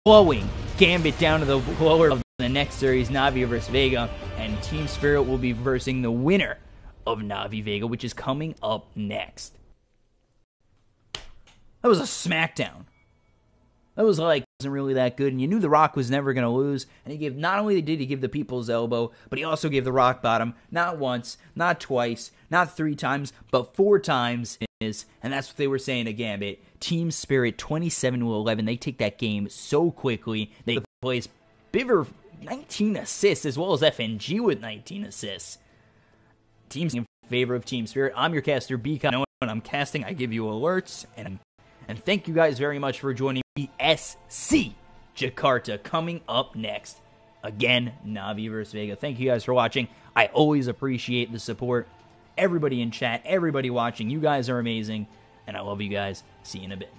blowing Gambit down to the lower of the next series, Navi versus Vega, and Team Spirit will be versing the winner of Navi Vega, which is coming up next. That was a smackdown. That was like, wasn't really that good, and you knew The Rock was never going to lose, and he gave, not only did he give the people's elbow, but he also gave the rock bottom, not once, not twice, not 3 times, but 4 times, and that's what they were saying to Gambit. Team Spirit 27-11, they take that game so quickly, they place Biver 19 assists, as well as FNG with 19 assists. Teams in favor of Team Spirit. I'm your caster, BCon. When I'm casting, I give you alerts, and thank you guys very much for joining me. GESC Jakarta coming up next. Again, Navi versus Vega. Thank you guys for watching. I always appreciate the support. Everybody in chat, everybody watching, you guys are amazing, and I love you guys. See you in a bit.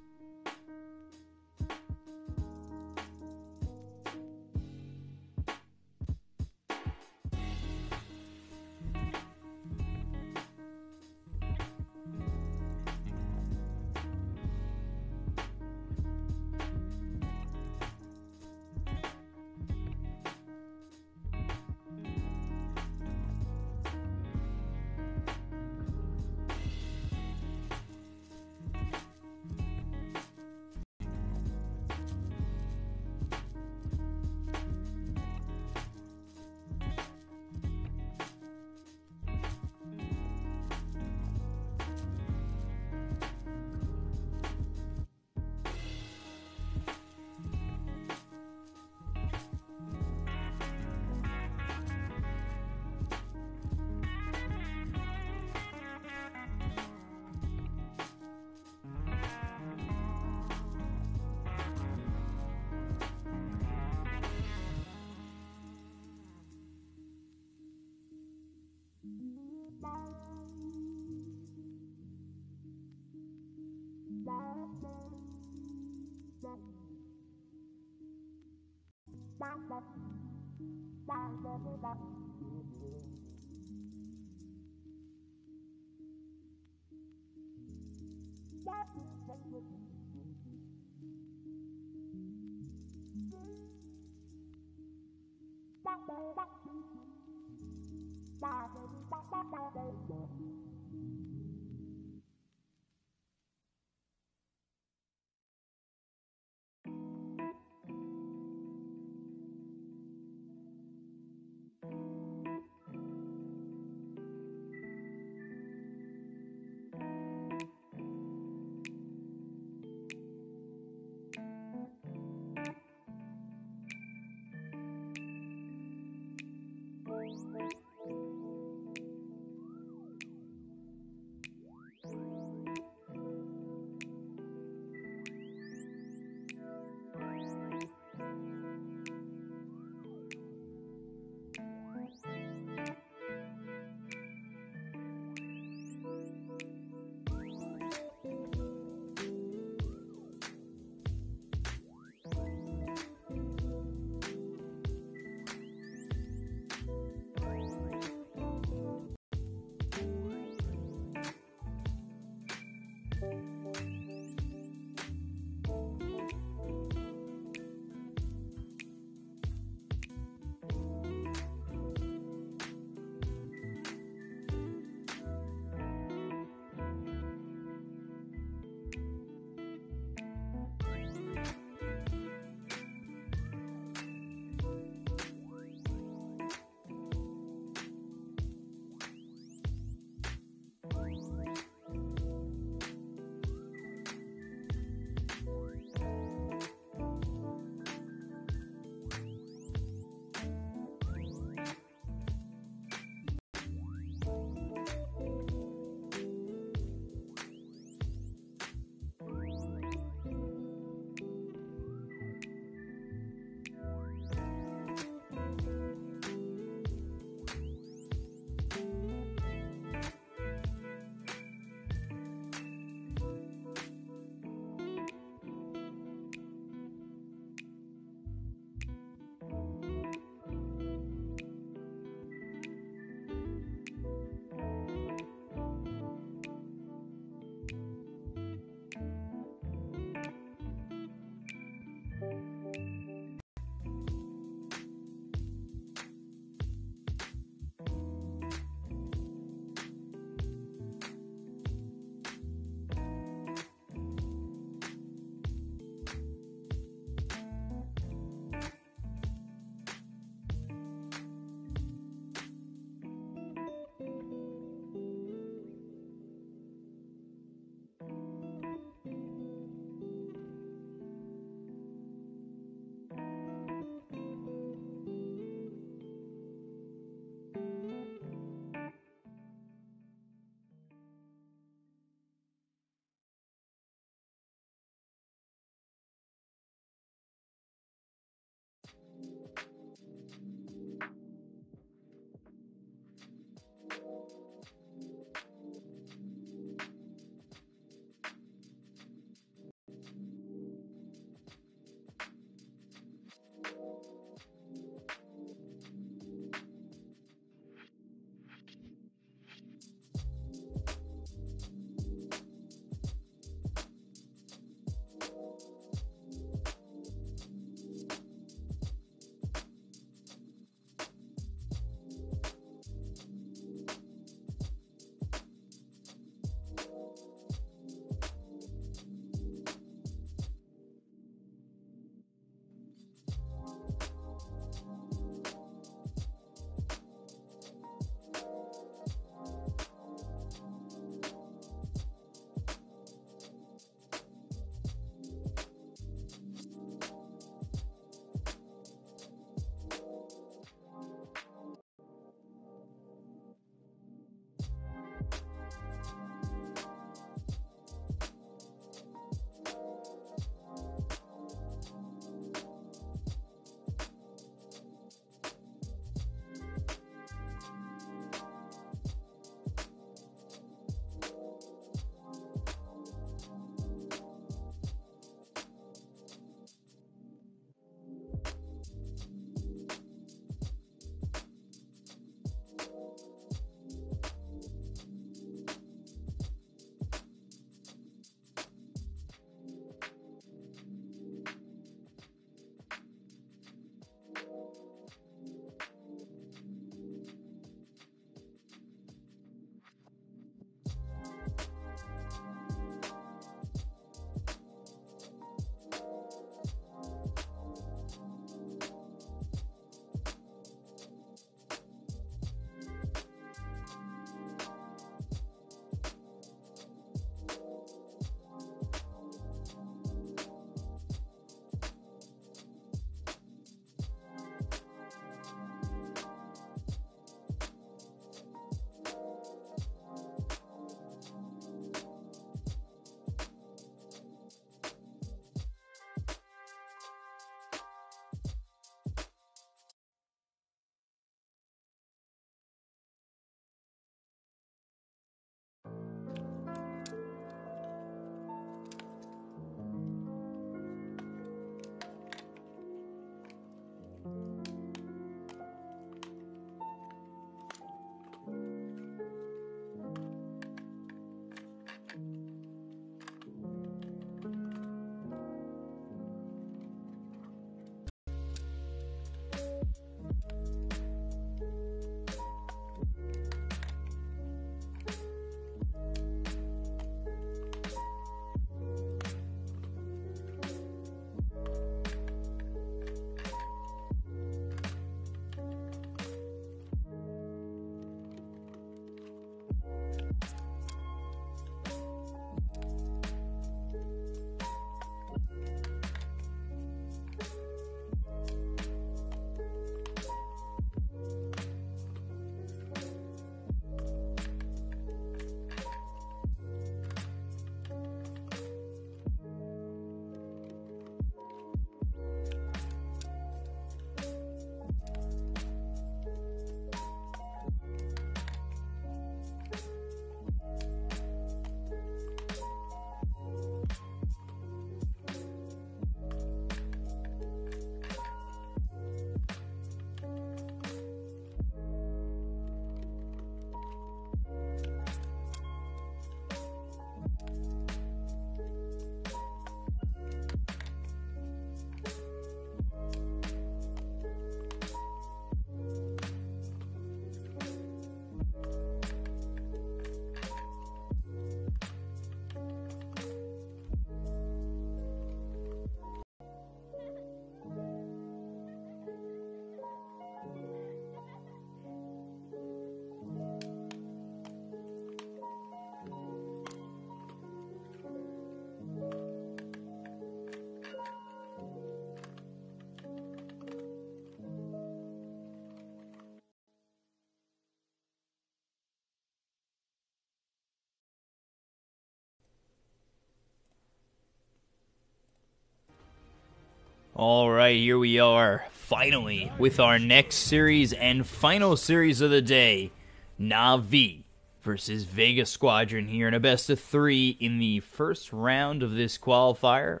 All right, here we are, finally, with our next series and final series of the day. Na'Vi versus Vega Squadron here in a best of 3 in the first round of this qualifier.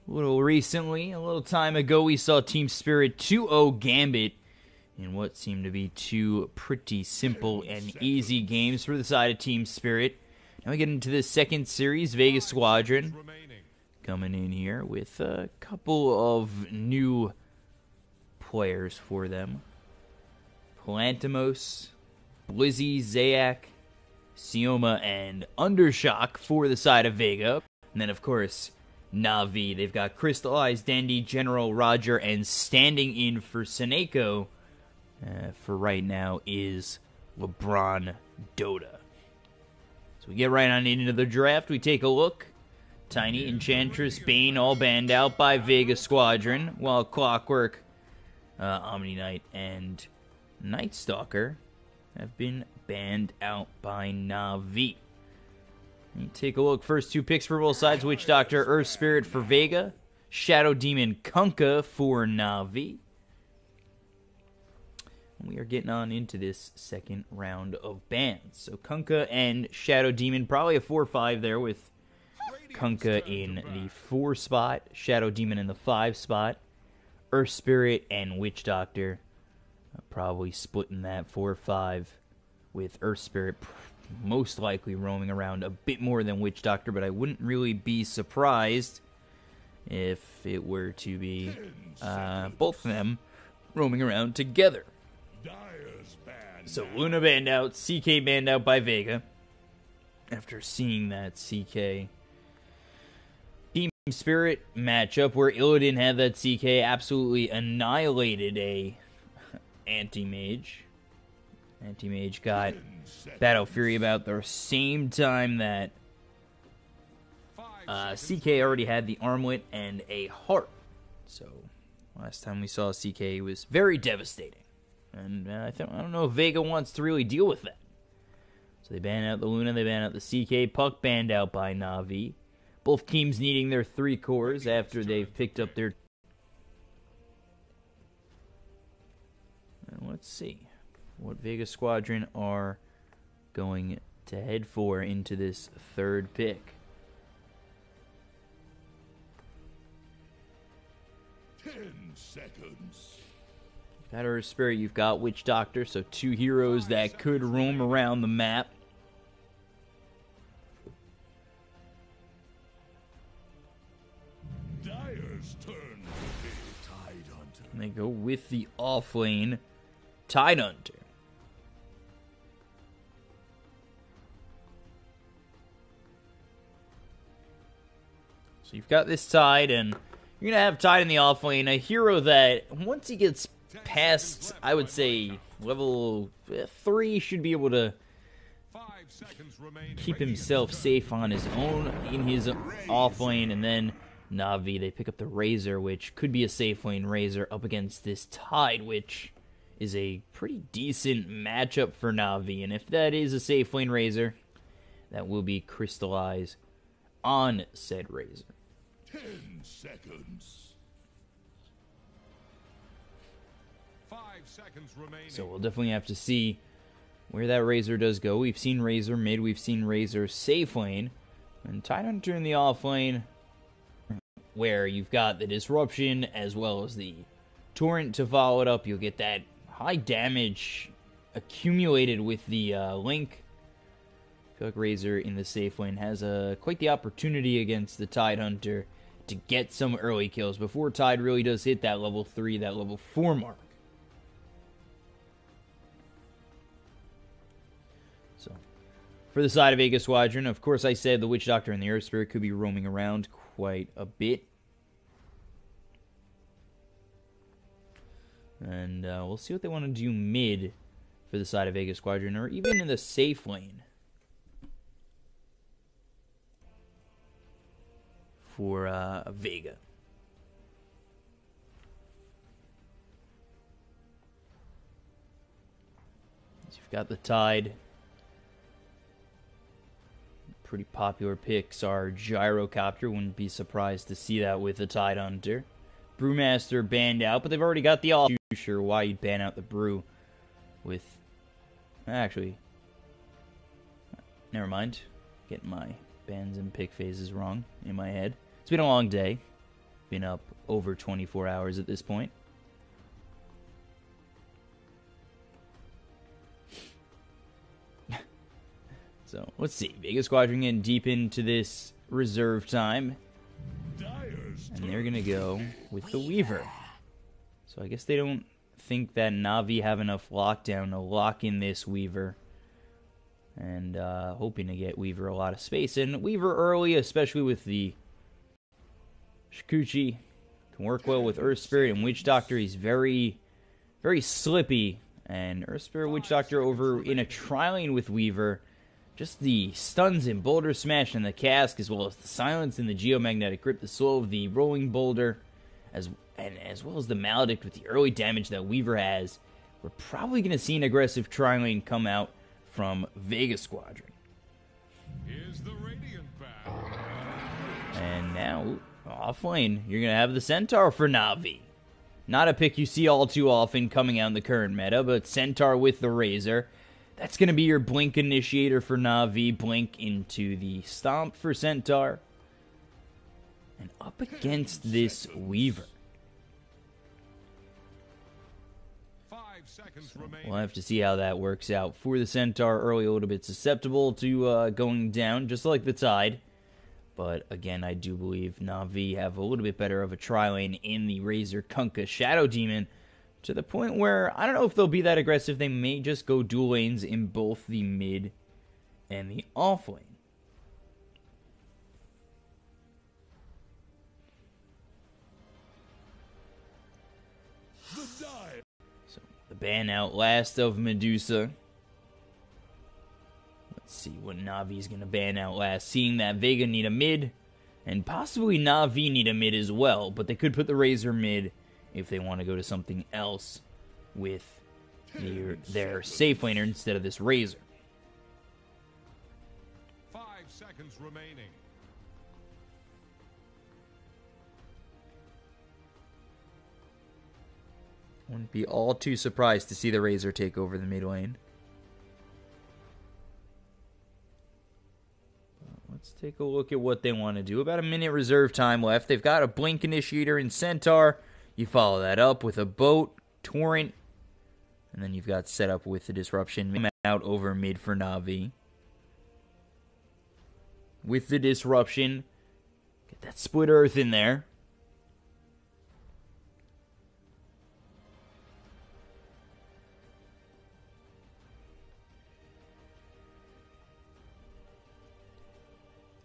A little recently, a little time ago, we saw Team Spirit 2-0 Gambit in what seemed to be 2 pretty simple and easy games for the side of Team Spirit. Now we get into the second series, Vega Squadron coming in here with a couple of new players for them. Plantimos, Blizzy, Zayak, Sioma, and Undershock for the side of Vega. And then, of course, Na'Vi. They've got Crystallized, Dandy, General, Roger, and standing in for Seneko for right now is LeBron Dota. So we get right on into the draft. We take a look. Tiny, Enchantress, Bane all banned out by Vega Squadron, while Clockwork, Omni Knight, and Night Stalker have been banned out by Na'Vi. You take a look. First 2 picks for both sides. Witch Doctor, Earth Spirit for Vega. Shadow Demon, Kunkka for Na'Vi. We are getting on into this second round of bans. So Kunkka and Shadow Demon, probably a 4-5 there with Kunkka in the 4 spot, Shadow Demon in the 5 spot, Earth Spirit and Witch Doctor probably splitting that 4-5 with Earth Spirit most likely roaming around a bit more than Witch Doctor, but I wouldn't really be surprised if it were to be both of them roaming around together. So Luna banned out, CK banned out by Vega after seeing that CK Team Spirit matchup where Illidan had that CK absolutely annihilated a Anti-Mage. Anti-Mage got Battle Fury about the same time that CK already had the Armlet and a Heart. So last time we saw CK was very devastating. And I don't know if Vega wants to really deal with that. So they ban out the Luna, they ban out the CK. Puck banned out by Na'Vi. Both teams needing their 3 cores after they've picked up their... And let's see what Vega Squadron are going to head for into this third pick. 10 seconds. Got Earth Spirit, you've got Witch Doctor, so 2 heroes that could roam around the map. And they go with the offlane Tidehunter. So you've got this Tide, and you're going to have Tide in the offlane, a hero that once he gets past, I would say, level 3, should be able to keep himself safe on his own in his offlane, and then Na'Vi, they pick up the Razor, which could be a safe lane Razor up against this Tide, which is a pretty decent matchup for Na'Vi. And if that is a safe lane Razor, that will be crystallized on said Razor. 10 seconds. 5 seconds remaining. So we'll definitely have to see where that Razor does go. We've seen Razor mid, we've seen Razor safe lane, and Tidehunter in the off lane, where you've got the Disruption as well as the Torrent to follow it up. You'll get that high damage accumulated with the Link. I feel like Razor in the safe lane has quite the opportunity against the Tidehunter to get some early kills before Tide really does hit that level 3, that level 4 mark. So, for the side of Vega Squadron, of course I said the Witch Doctor and the Earth Spirit could be roaming around quite a bit. And we'll see what they want to do mid for the side of Vega Squadron, or even in the safe lane for Vega. So you've got the Tide. Pretty popular picks are Gyrocopter. Wouldn't be surprised to see that with the Tidehunter. Brewmaster banned out, but they've already got the all. Too sure why you'd ban out the Brew with... Actually, never mind. Getting my bans and pick phases wrong in my head. It's been a long day. Been up over 24 hours at this point. So, let's see. Vegas Squadron getting deep into this reserve time. And they're going to go with the Weaver. So I guess they don't think that Na'Vi have enough lockdown to lock in this Weaver. And hoping to get Weaver a lot of space. And Weaver early, especially with the Shikuchi, can work well with Earth Spirit and Witch Doctor. He's very, very slippy. And Earth Spirit, Witch Doctor over in a tri-lane with Weaver. Just the stuns and boulder smash and the cask, as well as the silence and the geomagnetic grip, the slow of the rolling boulder, as well as the maledict with the early damage that Weaver has. We're probably going to see an aggressive tri-lane come out from Vegas Squadron. Here's the Radiant Path. And now, off lane, you're going to have the Centaur for Na'Vi. Not a pick you see all too often coming out in the current meta, but Centaur with the Razor. That's going to be your Blink initiator for Na'Vi. Blink into the Stomp for Centaur. And up against this Weaver. 5 seconds So remaining. we'll have to see how that works out. For the Centaur, early a little bit susceptible to going down, just like the Tide. But again, I do believe Na'Vi have a little bit better of a tri-lane in the Razor Kunkka Shadow Demon. To the point where, I don't know if they'll be that aggressive. They may just go dual lanes in both the mid and the off lane. The dive. So, the ban out last of Medusa. Let's see what Na'Vi's going to ban out last. Seeing that Vega need a mid, and possibly Na'Vi need a mid as well. But they could put the Razor mid if they want to go to something else with their safe laner instead of this Razor. 5 seconds remaining. Wouldn't be all too surprised to see the Razor take over the mid lane. Let's take a look at what they want to do. About a minute reserve time left. They've got a Blink initiator in Centaur. You follow that up with a Boat, Torrent, and then you've got set up with the Disruption out over mid for Na'Vi. With the Disruption, get that Split Earth in there.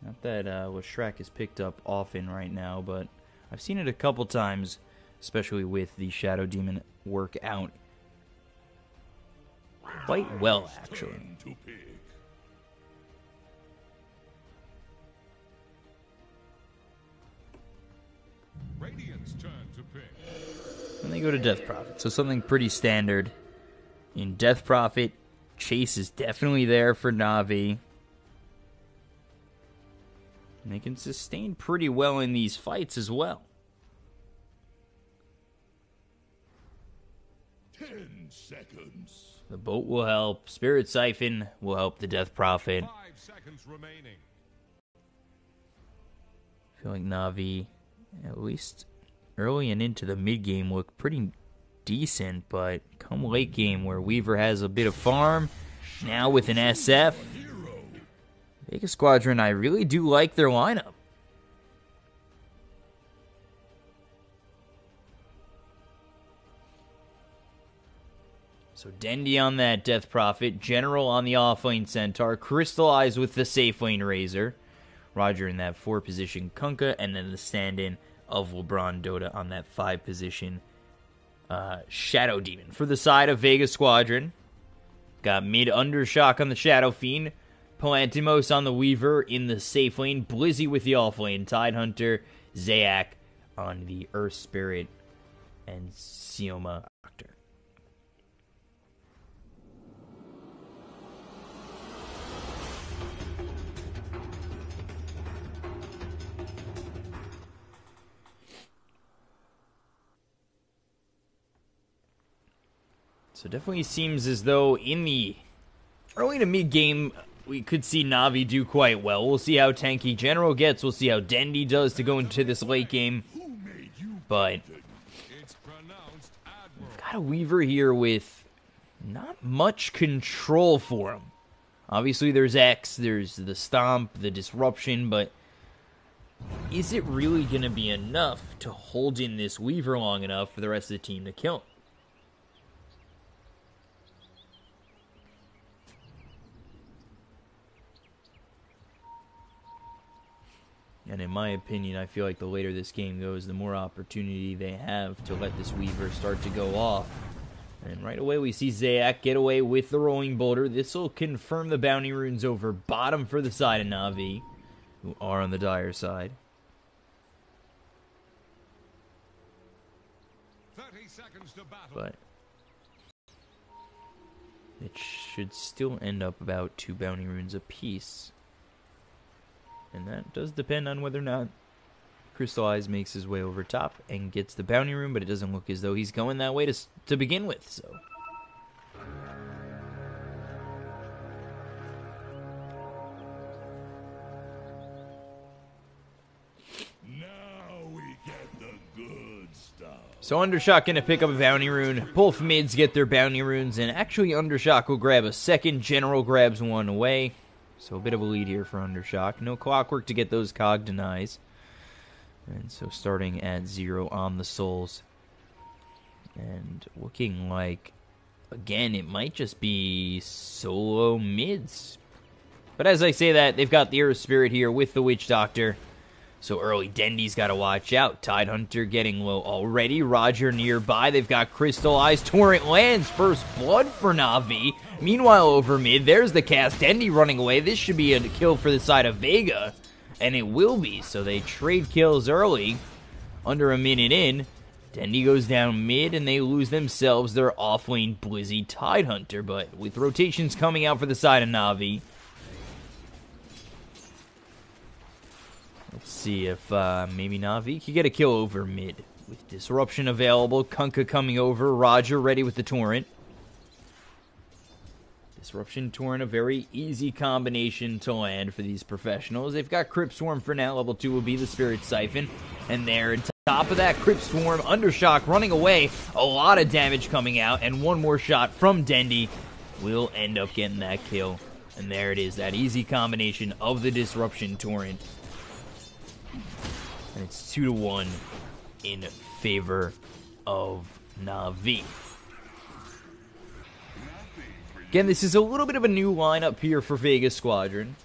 Not that Leshrac is picked up often right now, but I've seen it a couple times, especially with the Shadow Demon work out quite well, actually. Turn to pick. Radiant's turn to pick. And they go to Death Prophet, so something pretty standard. In Death Prophet, Chase is definitely there for Na'Vi. And they can sustain pretty well in these fights as well. 10 seconds. The Boat will help. Spirit Siphon will help the Death Prophet. 5 seconds remaining. I feel like Na'Vi, at least early and into the mid game, look pretty decent, but come late game where Weaver has a bit of farm, now with an SF, Vegas Squadron, I really do like their lineup. So Dendy on that Death Prophet, General on the offlane Centaur, Crystallize with the safe lane Razor, Roger in that 4-position Kunkka, and then the stand-in of LeBron Dota on that 5-position Shadow Demon. For the side of Vegas Squadron, got mid Undershock on the Shadow Fiend, Palantimos on the Weaver in the safe lane, Blizzy with the off lane, Tidehunter, Zayak on the Earth Spirit, and Sioma Doctor. So definitely seems as though in the early to mid game, we could see Na'Vi do quite well. We'll see how tanky General gets. We'll see how Dendi does to go into this late game. But we've got a Weaver here with not much control for him. Obviously, there's X, there's the Stomp, the Disruption, but is it really going to be enough to hold in this Weaver long enough for the rest of the team to kill him? And in my opinion, I feel like the later this game goes, the more opportunity they have to let this Weaver start to go off. And right away we see Zayak get away with the Rolling Boulder. This will confirm the bounty runes over bottom for the side of Na'Vi, who are on the dire side. 30 seconds to battle. But it should still end up about 2 bounty runes apiece. And that does depend on whether or not Crystallize makes his way over top and gets the bounty rune, but it doesn't look as though he's going that way to begin with, so. Now we get the good stuff. So Undershock going to pick up a bounty rune. Both mids get their bounty runes, and actually Undershock will grab a second. General grabs one away. So a bit of a lead here for Undershock. No Clockwork to get those Cog denies. And so starting at 0 on the souls. And looking like, again, it might just be solo mids. But as I say that, they've got the Earth Spirit here with the Witch Doctor. So early Dendi's got to watch out. Tidehunter getting low already. Roger nearby. They've got Crystallized. Torrent lands. First blood for Na'Vi. Meanwhile, over mid, there's the cast. Dendi running away. This should be a kill for the side of Vega. And it will be. So they trade kills early. Under a minute in. Dendi goes down mid, and they lose themselves their offlane Blizzy Tidehunter. But with rotations coming out for the side of Na'Vi, let's see if maybe Na'Vi can get a kill over mid. With Disruption available, Kunkka coming over, Roger ready with the Torrent. Disruption Torrent, a very easy combination to land for these professionals. They've got Crypt Swarm for now. Level 2 will be the Spirit Siphon. And there, on top of that, Crypt Swarm, Undershock running away. A lot of damage coming out, and one more shot from Dendi will end up getting that kill. And there it is, that easy combination of the Disruption Torrent. And it's 2-1 in favor of Na'Vi. Again, this is a little bit of a new lineup here for Vegas Squadron.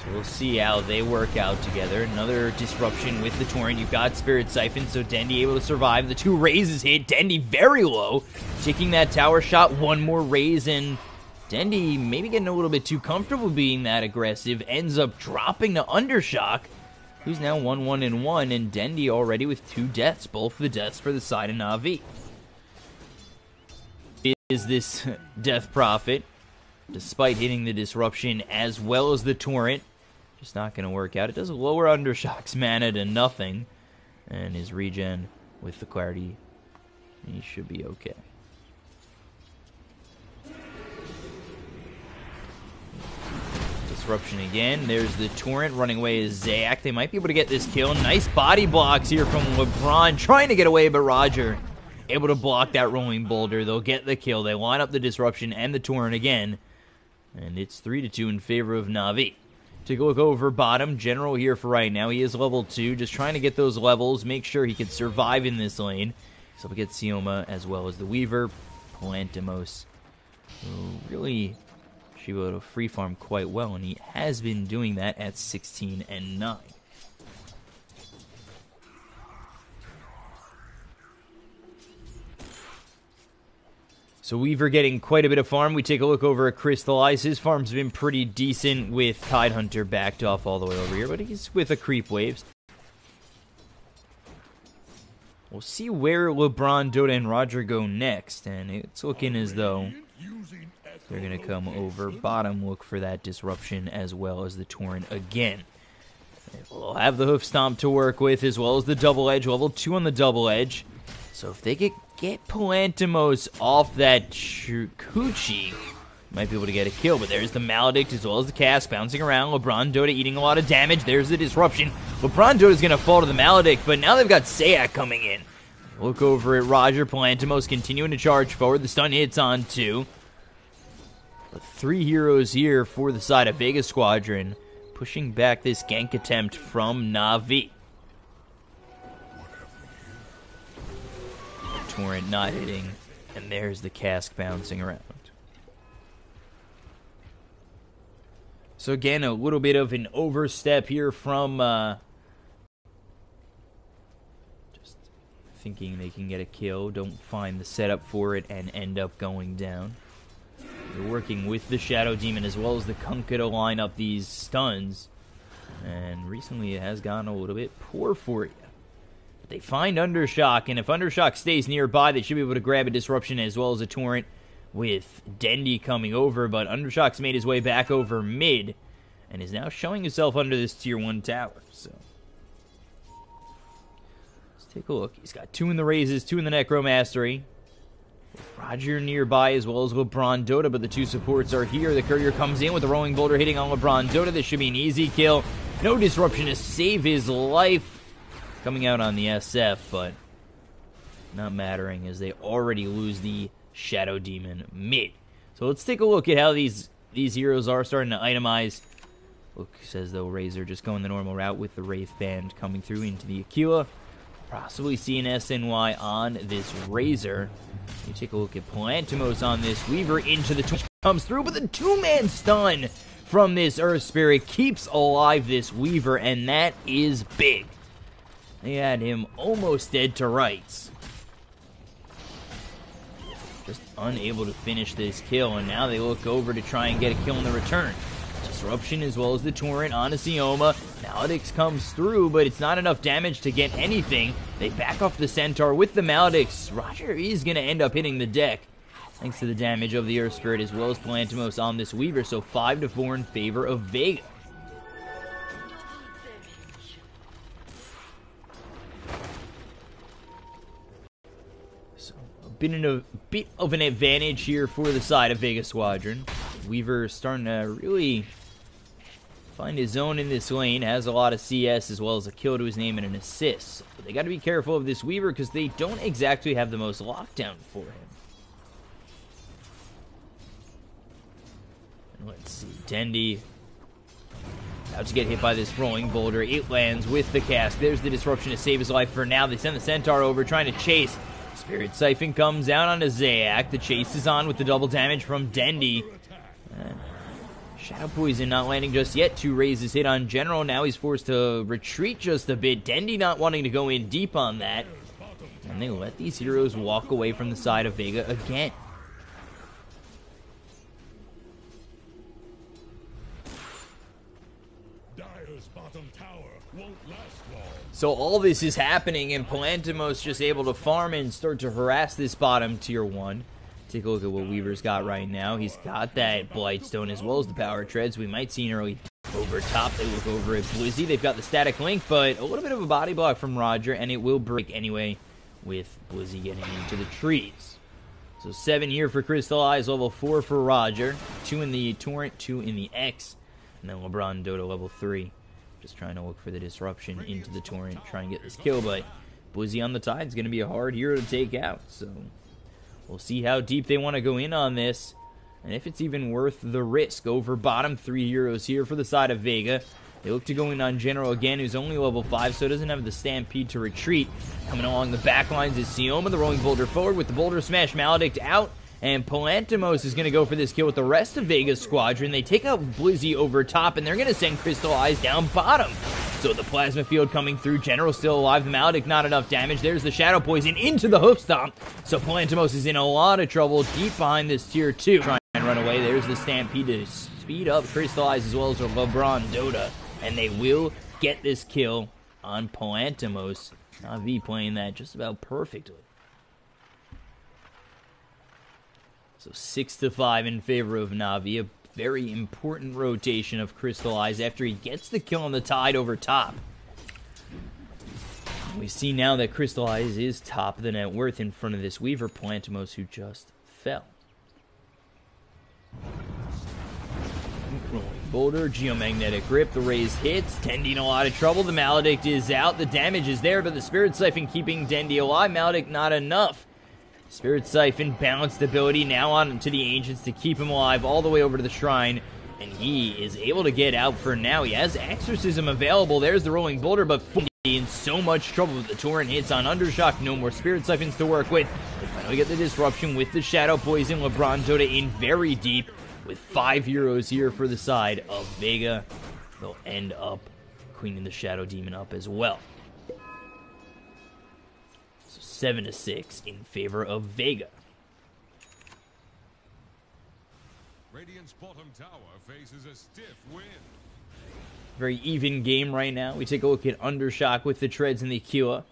So we'll see how they work out together. Another disruption with the Torrent. You've got Spirit Siphon, so Dendi able to survive. The 2 raises hit. Dendi very low. Taking that tower shot. One more raise, and Dendi maybe getting a little bit too comfortable being that aggressive. Ends up dropping to Undershock, who's now 1-1-1, and Dendi already with 2 deaths, both the deaths for the side of Na'Vi. Is this Death Prophet, despite hitting the Disruption as well as the Torrent, just not going to work out. It does lower Undershock's mana to nothing, and his regen with the Clarity, he should be okay. Disruption again. There's the Torrent running away as Zayak. They might be able to get this kill. Nice body blocks here from LeBron. Trying to get away, but Roger able to block that Rolling Boulder. They'll get the kill. They line up the Disruption and the Torrent again. And it's 3-2 in favor of Na'Vi. Take a look over bottom. General here for right now. He is level 2. Just trying to get those levels. Make sure he can survive in this lane. So we get Sioma as well as the Weaver. Palantimos, who really should be able to free farm quite well, and he has been doing that at 16-9. So Weaver getting quite a bit of farm. We take a look over at Crystallize. His farm's been pretty decent with Tidehunter backed off all the way over here, but he's with a creep wave. We'll see where LeBron, Dota, and Roger go next, and it's looking as though they're going to come over bottom, look for that Disruption as well as the Torrent again. We'll have the hoof stomp to work with, as well as the double edge, level 2 on the double edge. So if they could get Palantimos off that Coochie, might be able to get a kill. But there's the Maledict as well as the cast bouncing around. LeBron Dota eating a lot of damage. There's the disruption. LeBron Dota's going to fall to the Maledict, but now they've got Sayak coming in. Look over at Roger. Palantimos continuing to charge forward. The stun hits on 2. But 3 heroes here for the side of Vega Squadron, pushing back this gank attempt from Na'Vi. Torrent not hitting, and there's the cask bouncing around. So again, a little bit of an overstep here from just thinking they can get a kill, don't find the setup for it, and end up going down. They're working with the Shadow Demon as well as the Kunkka to line up these stuns, and recently it has gone a little bit poor for you. They find Undershock, and if Undershock stays nearby, they should be able to grab a disruption as well as a torrent with Dendy coming over, but Undershock's made his way back over mid and is now showing himself under this tier 1 tower. So let's take a look. He's got 2 in the raises, 2 in the Necromastery. Roger nearby as well as LeBron Dota, but the 2 supports are here. The Courier comes in with the Rolling Boulder hitting on LeBron Dota. This should be an easy kill. No disruption to save his life. Coming out on the SF, but not mattering as they already lose the Shadow Demon mid. So let's take a look at how these heroes are starting to itemize. Looks as though Razor just going the normal route with the Wraith Band coming through into the Aquila. Possibly see an SNY on this Razor. You take a look at Palantimos on this Weaver into the comes through, but the 2-man stun from this Earth Spirit keeps alive this Weaver, and that is big. They had him almost dead to rights. Just unable to finish this kill, and now they look over to try and get a kill in the return. Disruption as well as the Torrent on a Sioma. Maledix comes through, but it's not enough damage to get anything. They back off the Centaur with the Maledix. Roger is going to end up hitting the deck, thanks to the damage of the Earth Spirit as well as Palantimos on this Weaver, so 5-4 in favor of Vega. Been a bit of an advantage here for the side of Vega Squadron. Weaver starting to really find his zone in this lane. Has a lot of CS as well as a kill to his name and an assist. But they got to be careful of this Weaver because they don't exactly have the most lockdown for him. And let's see. Dendy about to get hit by this Rolling Boulder. It lands with the cast. There's the disruption to save his life for now. They send the Centaur over trying to chase. Spirit Siphon comes down onto Zayak. The chase is on with the double damage from Dendy. Shadow Poison not landing just yet. 2 raises hit on General. Now he's forced to retreat just a bit. Dendy not wanting to go in deep on that. And they let these heroes walk away from the side of Vega again. So all this is happening, and Palantimos just able to farm and start to harass this bottom tier 1. Take a look at what Weaver's got right now. He's got that Blightstone as well as the Power Treads. We might see an early over top. They look over at Blizzy. They've got the Static Link, but a little bit of a body block from Roger, and it will break anyway with Blizzy getting into the trees. So 7 here for Crystallize, level 4 for Roger. 2 in the Torrent, 2 in the X, and then LeBron Dota level 3. Just trying to look for the disruption into the Torrent, try and get this kill, but Blizzy on the Tide is going to be a hard hero to take out, so we'll see how deep they want to go in on this, and if it's even worth the risk. Over bottom 3 heroes here for the side of Vega. They look to go in on General again, who's only level 5, so doesn't have the Stampede to retreat. Coming along the back lines is Sioma, the Rolling Boulder forward with the Boulder Smash. Maledict out, and Palantimos is going to go for this kill with the rest of Vega's squadron. They take out Blizzy over top, and they're going to send Crystallize down bottom. So the Plasma Field coming through. General still alive. The Maledict not enough damage. There's the Shadow Poison into the Hoof Stomp. So Palantimos is in a lot of trouble deep behind this tier 2. Try and run away. There's the Stampede to speed up Crystallize as well as LeBron Dota. And they will get this kill on Palantimos. Na'Vi playing that just about perfectly. So 6-5 in favor of Na'Vi. A very important rotation of Crystallize after he gets the kill on the Tide over top. We see now that Crystallize is top of the net worth in front of this Weaver Plantimos who just fell. Rolling Boulder, Geomagnetic Grip, the raise hits, Dendy in a lot of trouble, the Maledict is out, the damage is there, but the Spirit Siphon keeping Dendy alive, Maledict not enough. Spirit Siphon balanced ability now on to the Ancients to keep him alive all the way over to the Shrine, and he is able to get out for now. He has Exorcism available, there's the Rolling Boulder, but in so much trouble with the Torrent hits on Undershock, no more Spirit Siphons to work with. They finally get the Disruption with the Shadow Poison, LeBron Dota in very deep, with 5 heroes here for the side of Vega. They'll end up cleaning the Shadow Demon up as well. So 7-6 in favor of Vega. Radiant's bottom tower faces a stiff wind. Very even game right now. We take a look at Undershock with the Treads and the Aquila.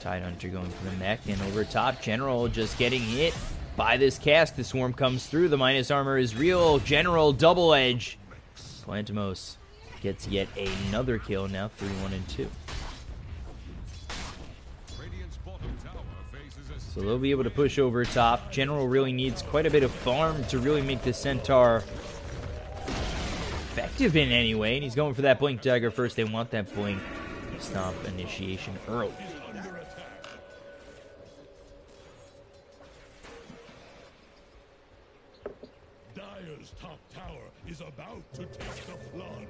Tidehunter going for the mech, and over top, General just getting hit by this cast. The Swarm comes through, the minus armor is real. General double edge. Plantimos gets yet another kill, now 3-1-2. So they'll be able to push over top. General really needs quite a bit of farm to really make the Centaur effective in any way, and he's going for that Blink Dagger first. They want that Blink to stop initiation early. Dyer's top tower is about to take the plunge.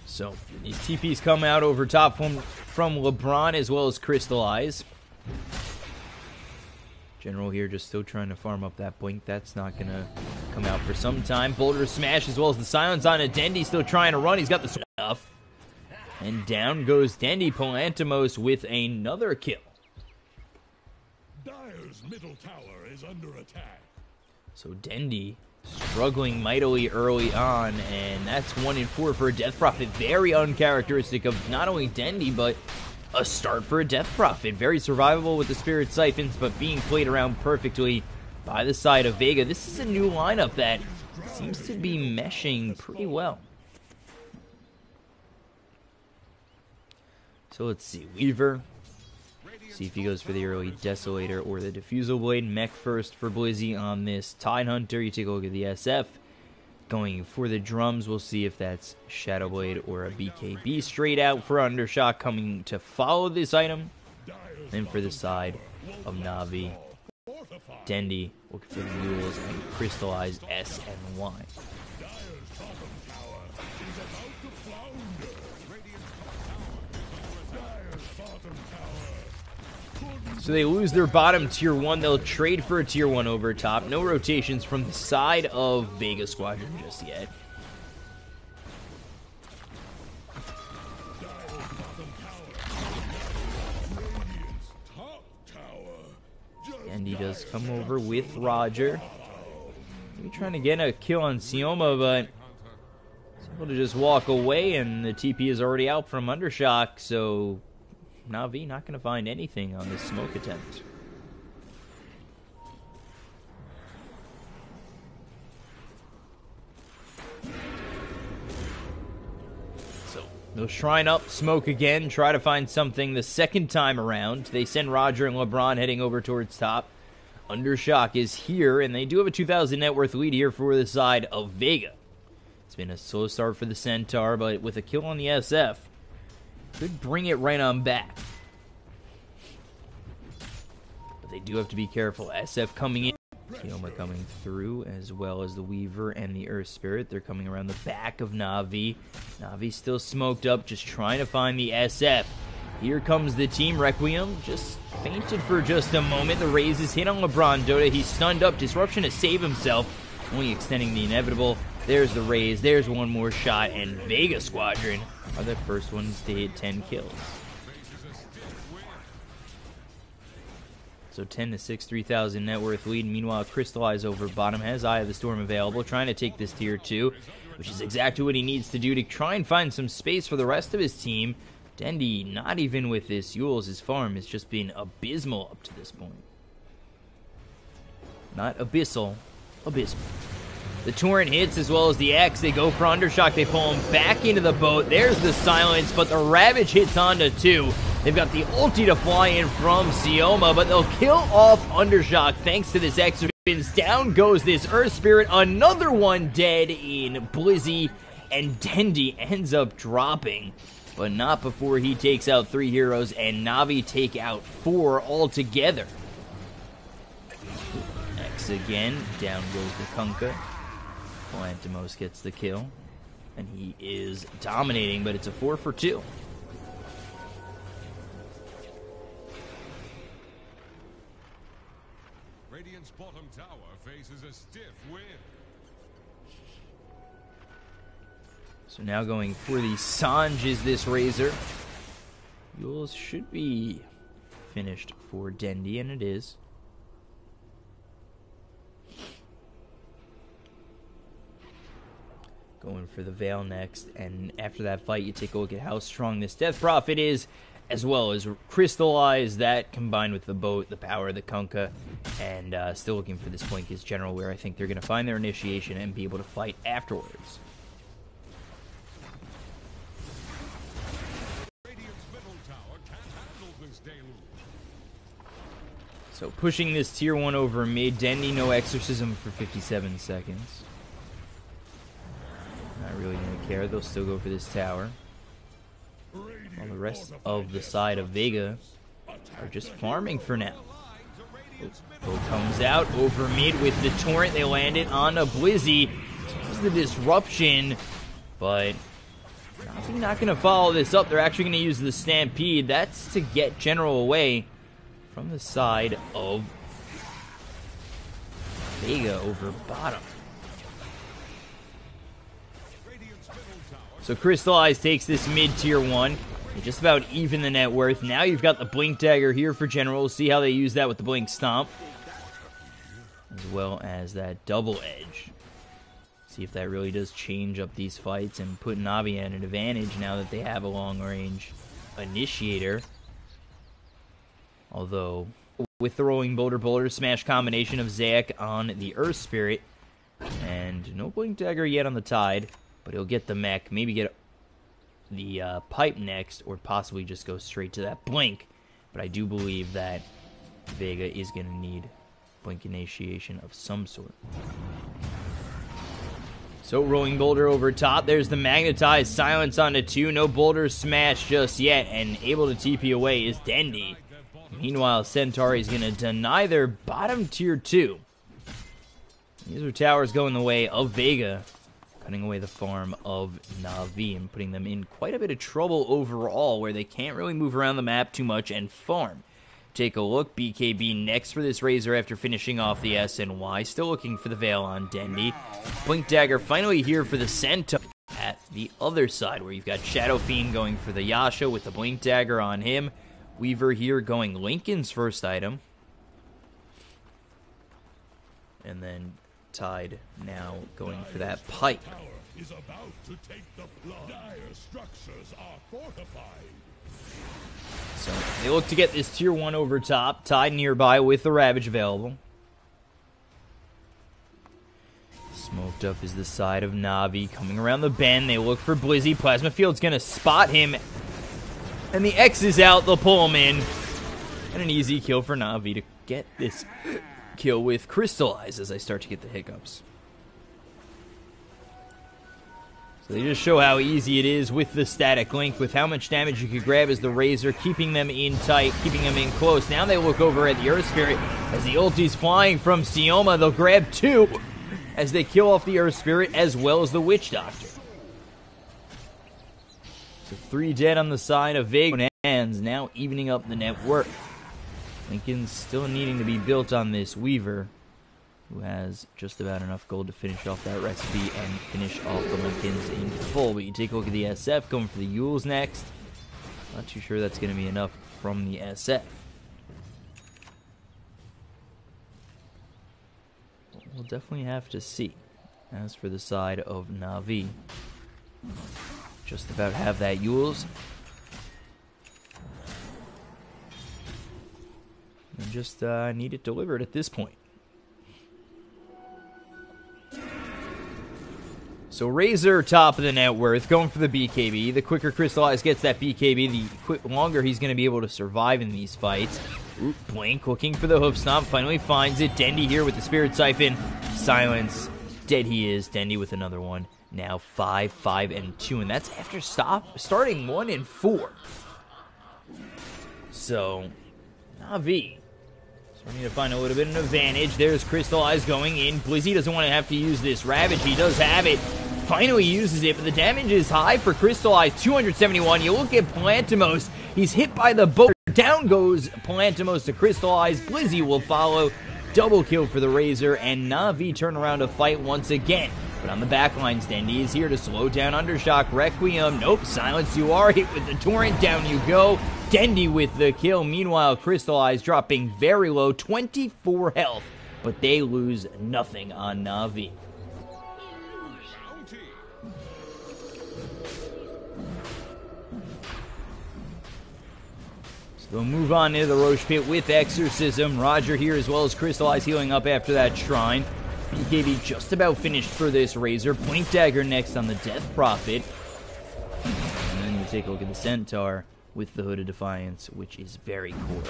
So these TPs come out over top from LeBron as well as Crystallize. General here just still trying to farm up that Blink. That's not going to come out for some time. Boulder Smash as well as the Silence on a Dendy. Still trying to run. He's got the stuff. And down goes Dendy. Plantimos with another kill. Dyer's middle tower is under attack. So Dendy struggling mightily early on. And that's 1-4 for a Death Prophet. Very uncharacteristic of not only Dendy, but a start for a Death Prophet. Very survivable with the Spirit Siphons, but being played around perfectly by the side of Vega. This is a new lineup that seems to be meshing pretty well. So let's see. Weaver. See if he goes for the early Desolator or the Diffusal Blade. Mech first for Blizzy on this Tidehunter. You take a look at the SF. Going for the drums, we'll see if that's Shadow Blade or a BKB. Straight out for Undershock coming to follow this item. Then for the side of Na'Vi, Dendy looking for the Mules and Crystallize S and Y. So they lose their bottom tier 1. They'll trade for a tier 1 over top. No rotations from the side of Vega Squadron just yet. And he does come over with Roger. Maybe trying to get a kill on Sioma, but he's able to just walk away, and the TP is already out from Undershock, so Na'Vi not going to find anything on this smoke attempt. So they'll shrine up, smoke again, try to find something the second time around. They send Roger and LeBron heading over towards top. Undershock is here, and they do have a 2,000 net worth lead here for the side of Vega. It's been a slow start for the Centaur, but with a kill on the SF, could bring it right on back. But they do have to be careful. SF coming in. Kioma coming through, as well as the Weaver and the Earth Spirit. They're coming around the back of Na'Vi. Na'Vi still smoked up, just trying to find the SF. Here comes the team. Requiem just fainted for just a moment. The raise is hit on LeBron Dota. He's stunned up. Disruption to save himself, only extending the inevitable. There's the raise. There's one more shot, and Vega Squadron are the first ones to hit 10 kills. So 10-6, 3,000 net worth lead. Meanwhile, Crystallize over bottom has Eye of the Storm available, trying to take this tier 2, which is exactly what he needs to do to try and find some space for the rest of his team. Dendy, not even with this Yules, his farm has just been abysmal up to this point. Not abyssal. Abysmal. The Torrent hits as well as the X. They go for Undershock. They pull him back into the boat. There's the silence, but the Ravage hits onto 2. They've got the ulti to fly in from Sioma, but they'll kill off Undershock thanks to this X. Down goes this Earth Spirit. Another one dead in Blizzy, and Dendi ends up dropping, but not before he takes out 3 heroes, and Na'Vi take out 4 altogether. X again. Down goes the Kunkka. Lantimos gets the kill, and he is dominating, but it's a 4 for 2. Radiant's bottom tower faces a stiff wind. So now going for the Sanj is this Razor. Yules should be finished for Dendi, and it is. Going for the Veil next, and after that fight, you take a look at how strong this Death Prophet is, as well as Crystallize that combined with the boat, the power of the Kunkka, and still looking for this Blink is General, where I think they're going to find their initiation and be able to fight afterwards. Radiant's middle tower can't handle this deluge. So pushing this tier 1 over mid. Dendi no Exorcism for 57 seconds. Not really going to care. They'll still go for this tower. While the rest of the side of Vega are just farming for now. Bo comes out over mid with the Torrent. They land it on a Blizzy. There's the disruption, but Na'Vi not going to follow this up. They're actually going to use the Stampede. That's to get General away from the side of Vega over bottom. So Crystallize takes this mid-tier 1. They just about even the net worth. Now you've got the Blink Dagger here for General. We'll see how they use that with the Blink Stomp, as well as that Double Edge. See if that really does change up these fights and put Na'Vi at an advantage now that they have a long-range Initiator. Although, with the Rolling Boulder Smash combination of Zac on the Earth Spirit, and no Blink Dagger yet on the Tide, but he'll get the mech, maybe get the pipe next, or possibly just go straight to that Blink. But I do believe that Vega is going to need Blink initiation of some sort. So Rolling Boulder over top. There's the Magnetized Silence onto 2. No Boulder Smash just yet, and able to TP away is Dendi. Meanwhile, Centauri is going to deny their bottom tier 2. These are towers going the way of Vega, cutting away the farm of Na'Vi and putting them in quite a bit of trouble overall, where they can't really move around the map too much and farm. Take a look. BKB next for this Razor after finishing off the SNY. Still looking for the Veil on Dendi. Blink Dagger finally here for the Centaur at the other side, where you've got Shadow Fiend going for the Yasha with the Blink Dagger on him. Weaver here going Lincoln's first item. And then Tide now going for that pipe. Is about to take the flood. Dire structures are fortified. So they look to get this tier 1 over top. Tide nearby with the Ravage available. Smoked up is the side of Na'Vi. Coming around the bend, they look for Blizzy. Plasma Field's going to spot him. And the X is out. They'll pull him in. And an easy kill for Na'Vi to get this kill with Crystallize as I start to get the hiccups. So they just show how easy it is with the static link, with how much damage you could grab as the Razor, keeping them in tight, keeping them in close. Now they look over at the Earth Spirit as the ulti's flying from Sioma. They'll grab 2 as they kill off the Earth Spirit as well as the Witch Doctor. So 3 dead on the side of Vega, and now evening up the net worth. Lincoln's still needing to be built on this Weaver, who has just about enough gold to finish off that recipe and finish off the Lincolns in full. But you take a look at the SF, going for the Yules next. Not too sure that's going to be enough from the SF. We'll definitely have to see. As for the side of Na'Vi, just about have that Yules. And just need it delivered at this point. So Razor, top of the net worth, going for the BKB. The quicker Crystallize gets that BKB, the longer he's going to be able to survive in these fights. Ooh, Blink looking for the hoof stomp, finally finds it. Dendy here with the Spirit Siphon. Silence. Dead he is. Dendy with another one. Now 5, 5, and 2, and that's after starting 1 and 4. So, Na'Vi starting to find a little bit of an advantage. There's Crystallize going in. Blizzy doesn't want to have to use this Ravage. He does have it. Finally uses it, but the damage is high for Crystallize. 271. You look at Palantimos. He's hit by the boat. Down goes Palantimos to Crystallize. Blizzy will follow. Double kill for the Razor, and Na'Vi turn around to fight once again. But on the backlines, Dendy is here to slow down Undershock. Requiem, nope, silence you are. Hit with the Torrent, down you go. Dendy with the kill. Meanwhile, Crystallize dropping very low, 24 health. But they lose nothing on Na'Vi. We'll move on into the Roche Pit with Exorcism. Roger here as well as Crystallize healing up after that Shrine. BKB just about finished for this Razor. Blink Dagger next on the Death Prophet. And then you take a look at the Centaur with the Hood of Defiance, which is very core.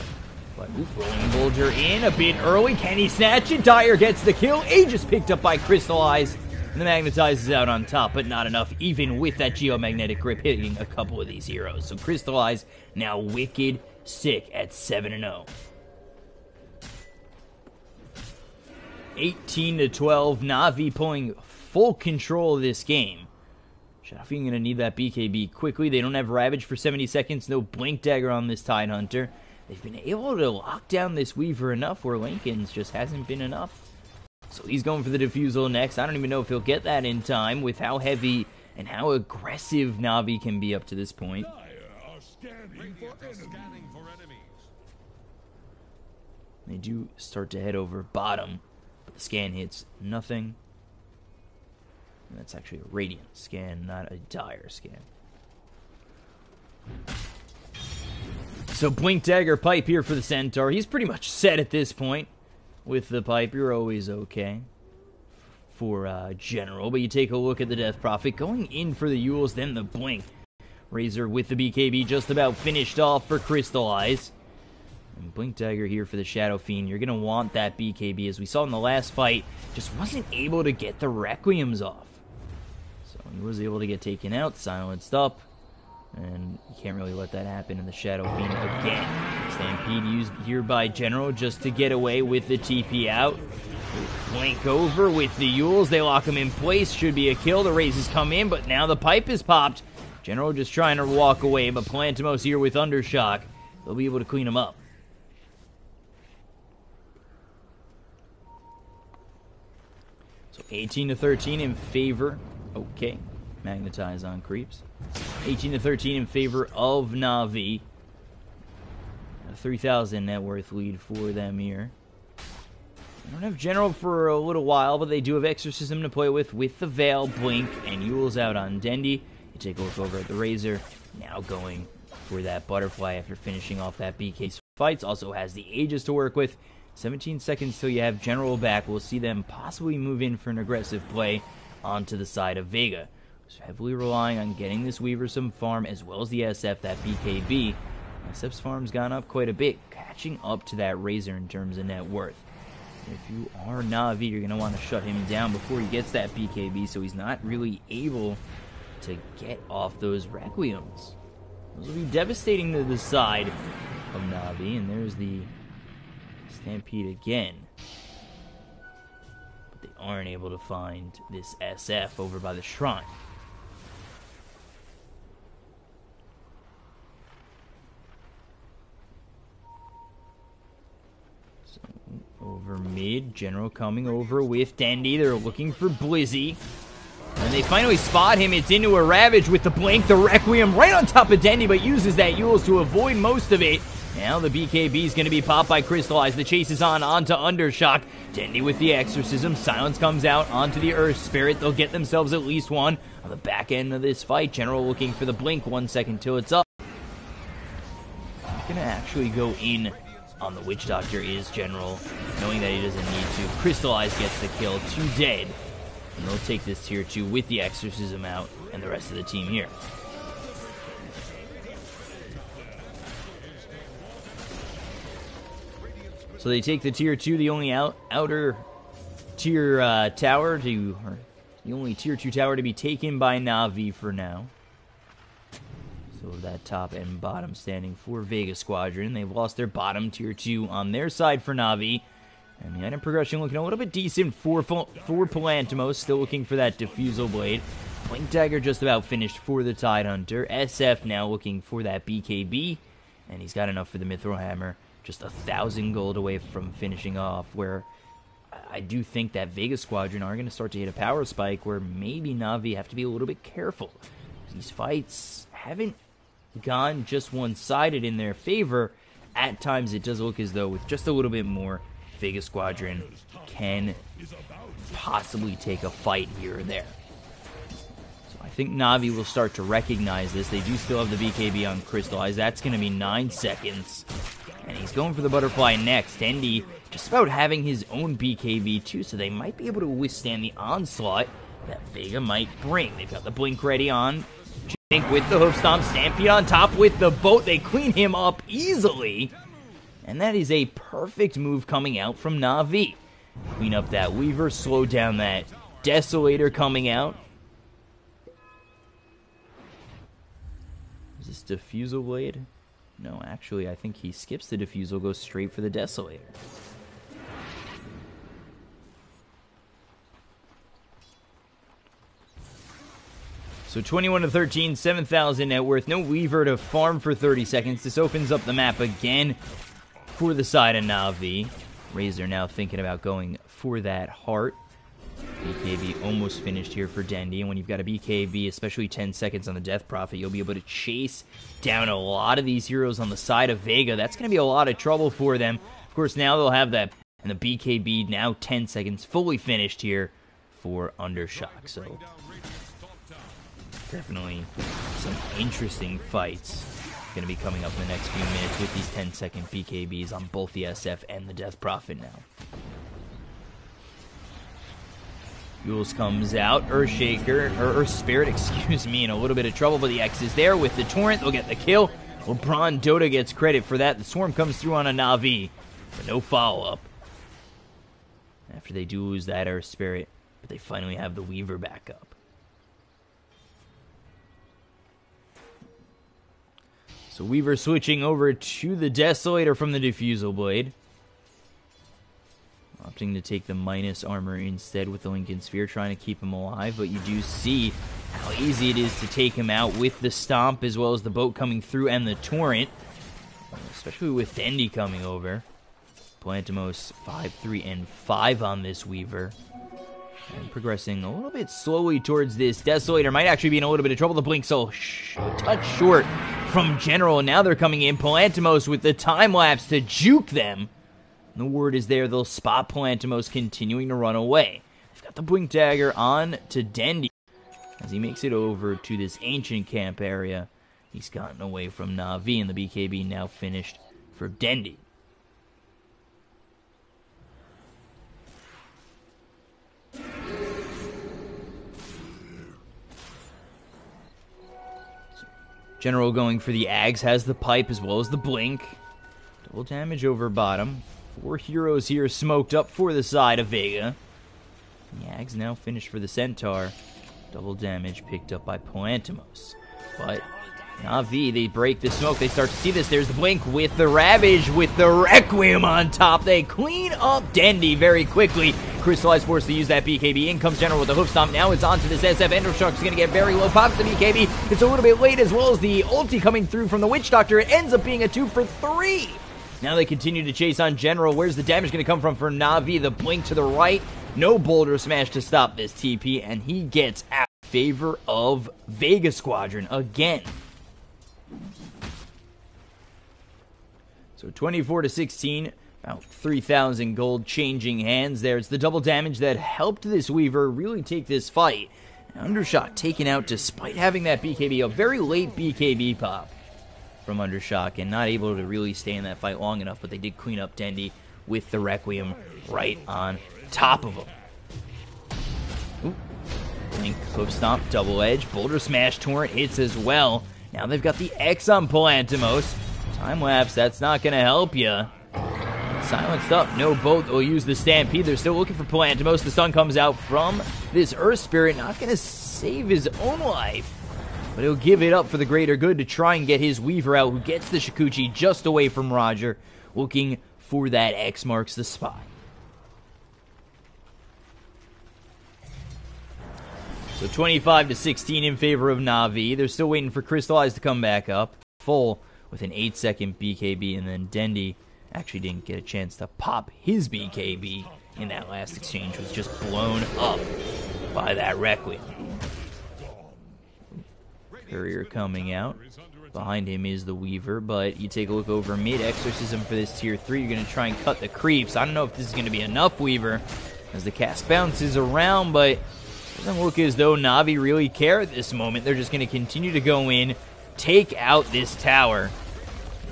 But Rolling Boulder in a bit early. Can he snatch it? Dyer gets the kill. Aegis picked up by Crystallize. And the Magnetize is out on top, but not enough, even with that Geomagnetic Grip hitting a couple of these heroes. So Crystallize now wicked sick at 7-0. 18-12, Na'Vi pulling full control of this game. Shafi going to need that BKB quickly. They don't have Ravage for 70 seconds. No Blink Dagger on this Tidehunter. They've been able to lock down this Weaver enough where Lincoln's just hasn't been enough. So he's going for the Diffusal next. I don't even know if he'll get that in time with how heavy and how aggressive Na'Vi can be up to this point. They do start to head over bottom, but the scan hits nothing. And that's actually a Radiant scan, not a Dire scan. So Blink Dagger Pipe here for the Centaur. He's pretty much set at this point. With the Pipe, you're always okay for General. But you take a look at the Death Prophet going in for the Yules, then the Blink. Razor with the BKB just about finished off for Crystallize. And Blink Dagger here for the Shadow Fiend. You're going to want that BKB. As we saw in the last fight, just wasn't able to get the Requiems off. So he was able to get taken out, silenced up. And you can't really let that happen in the Shadow Fiend again. Stampede used here by General just to get away with the TP out. Blink over with the Yules. They lock him in place. Should be a kill. The Razes come in, but now the Pipe is popped. General just trying to walk away, but Palantimos here with Undershock. They'll be able to clean him up. So 18-13 in favor. Okay. Magnetize on creeps. 18-13 in favor of Na'Vi. A 3,000 net worth lead for them here. They don't have General for a little while, but they do have Exorcism to play with the Veil, Blink, and Yule's out on Dendy. You take a look over at the Razor. Now going for that Butterfly after finishing off that BK fights. Also has the Aegis to work with. 17 seconds till you have General back. We'll see them possibly move in for an aggressive play onto the side of Vega. So heavily relying on getting this Weaver some farm as well as the SF, that BKB. SF's farm's gone up quite a bit, catching up to that Razor in terms of net worth. If you are Na'Vi, you're going to want to shut him down before he gets that BKB so he's not really able to get off those Requiems. Those will be devastating to the side of Na'Vi, and there's the Stampede again. But they aren't able to find this SF over by the Shrine. Over mid, General coming over with Dendy. They're looking for Blizzy. And they finally spot him. It's into a Ravage with the Blink. The Requiem right on top of Dendy, but uses that Yules to avoid most of it. Now the BKB is going to be popped by Crystallize. The chase is on onto Undershock. Dendy with the Exorcism. Silence comes out onto the Earth Spirit. They'll get themselves at least one on the back end of this fight. General looking for the Blink. 1 second till it's up. Not going to actually go in on the Witch Doctor is General, knowing that he doesn't need to. Crystallize gets the kill. 2 dead. And they'll take this tier 2 with the Exorcism out and the rest of the team here. So they take the tier 2, the only outer tier tower to, or the only tier 2 tower to be taken by Na'Vi for now. So that top and bottom standing for Vega Squadron. They've lost their bottom tier 2 on their side for Na'Vi. And the item progression looking a little bit decent for Palantimos. Still looking for that Diffusal Blade. Blink Dagger just about finished for the Tidehunter. SF now looking for that BKB. And he's got enough for the Mithril Hammer. Just 1,000 gold away from finishing off. Where I do think that Vega Squadron are going to start to hit a power spike. Where maybe Na'Vi have to be a little bit careful. These fights haven't gone just one-sided in their favor. At times it does look as though with just a little bit more, Vega Squadron can possibly take a fight here or there. So I think Na'Vi will start to recognize this. They do still have the BKB on Crystallize. That's going to be 9 seconds. And he's going for the Butterfly next. Dendy just about having his own BKB too, so they might be able to withstand the onslaught that Vega might bring. They've got the Blink ready on. With the Hoof Stomp, Stampede on top with the boat. They clean him up easily. And that is a perfect move coming out from Na'Vi. Clean up that Weaver, slow down that Desolator coming out. Is this Diffusal Blade? No, actually, I think he skips the Diffusal, goes straight for the Desolator. So 21-13, 7,000 net worth. No Weaver to farm for 30 seconds. This opens up the map again for the side of Na'Vi. Razor now thinking about going for that heart. BKB almost finished here for Dendy. And when you've got a BKB, especially 10 seconds on the Death Prophet, you'll be able to chase down a lot of these heroes on the side of Vega. That's going to be a lot of trouble for them. Of course, now they'll have that. And the BKB now 10 seconds fully finished here for Undershock. So definitely some interesting fights going to be coming up in the next few minutes with these 10-second BKBs on both the SF and the Death Prophet now. Jules comes out, Earth Spirit, excuse me, in a little bit of trouble, but the X is there with the Torrent. They'll get the kill. LeBron Dota gets credit for that. The Swarm comes through on a Na'Vi, but no follow-up. After they do lose that Earth Spirit, but they finally have the Weaver back up. So Weaver switching over to the Desolator from the Diffusal Blade. Opting to take the minus armor instead with the Lincoln Sphere, trying to keep him alive. But you do see how easy it is to take him out with the Stomp as well as the boat coming through and the Torrent. Especially with Dendy coming over. Palantimos 5, 3, and 5 on this Weaver. And progressing a little bit slowly towards this Desolator. Might actually be in a little bit of trouble. The Blink so a touch short from General. Now they're coming in. Palantimos with the time-lapse to juke them. And the word is there. They'll spot Palantimos continuing to run away. They've got the Blink Dagger on to Dendy. As he makes it over to this Ancient Camp area. He's gotten away from Na'Vi. And the BKB now finished for Dendy. General going for the Ags, has the pipe as well as the Blink. Double damage over bottom. 4 heroes here smoked up for the side of Vega. The Ags now finished for the Centaur. Double damage picked up by Palantimos. But Na'Vi, they break the smoke. They start to see this. There's the Blink with the Ravage, with the Requiem on top. They clean up Dendy very quickly. Crystallized forced to use that BKB. In comes General with the Hoof Stomp. Now it's on to this SF. Endershock's going to get very low. Pops the BKB. It's a little bit late as well as the ulti coming through from the Witch Doctor. It ends up being a 2 for 3. Now they continue to chase on General. Where's the damage going to come from for Na'Vi? The Blink to the right. No Boulder Smash to stop this TP. And he gets out in favor of Vega Squadron again. So 24-16. About 3,000 gold changing hands there. It's the double damage that helped this Weaver really take this fight. Undershock taken out despite having that BKB. A very late BKB pop from Undershock and not able to really stay in that fight long enough. But they did clean up Dendy with the Requiem right on top of him. Ooh, Blink, Hoof Stomp, Double Edge, Boulder Smash, Torrent hits as well. Now they've got the X on Palantimos. Time Lapse, that's not going to help you. Silenced up, no boat. They'll use the Stampede. They're still looking for Palantimos. The stun comes out from this Earth Spirit. Not going to save his own life, but he'll give it up for the greater good to try and get his Weaver out, who gets the Shikuchi just away from Roger, looking for that X marks the spot. So 25-16 in favor of Na'Vi. They're still waiting for Crystallize to come back up. Full with an 8-second BKB, and then Dendi actually didn't get a chance to pop his BKB in that last exchange. Was just blown up by that Requiem. Courier coming out. Behind him is the Weaver, but you take a look over mid. Exorcism for this tier 3. You're going to try and cut the creeps. I don't know if this is going to be enough, Weaver, as the cast bounces around, but it doesn't look as though Na'Vi really care at this moment. They're just going to continue to go in, take out this tower.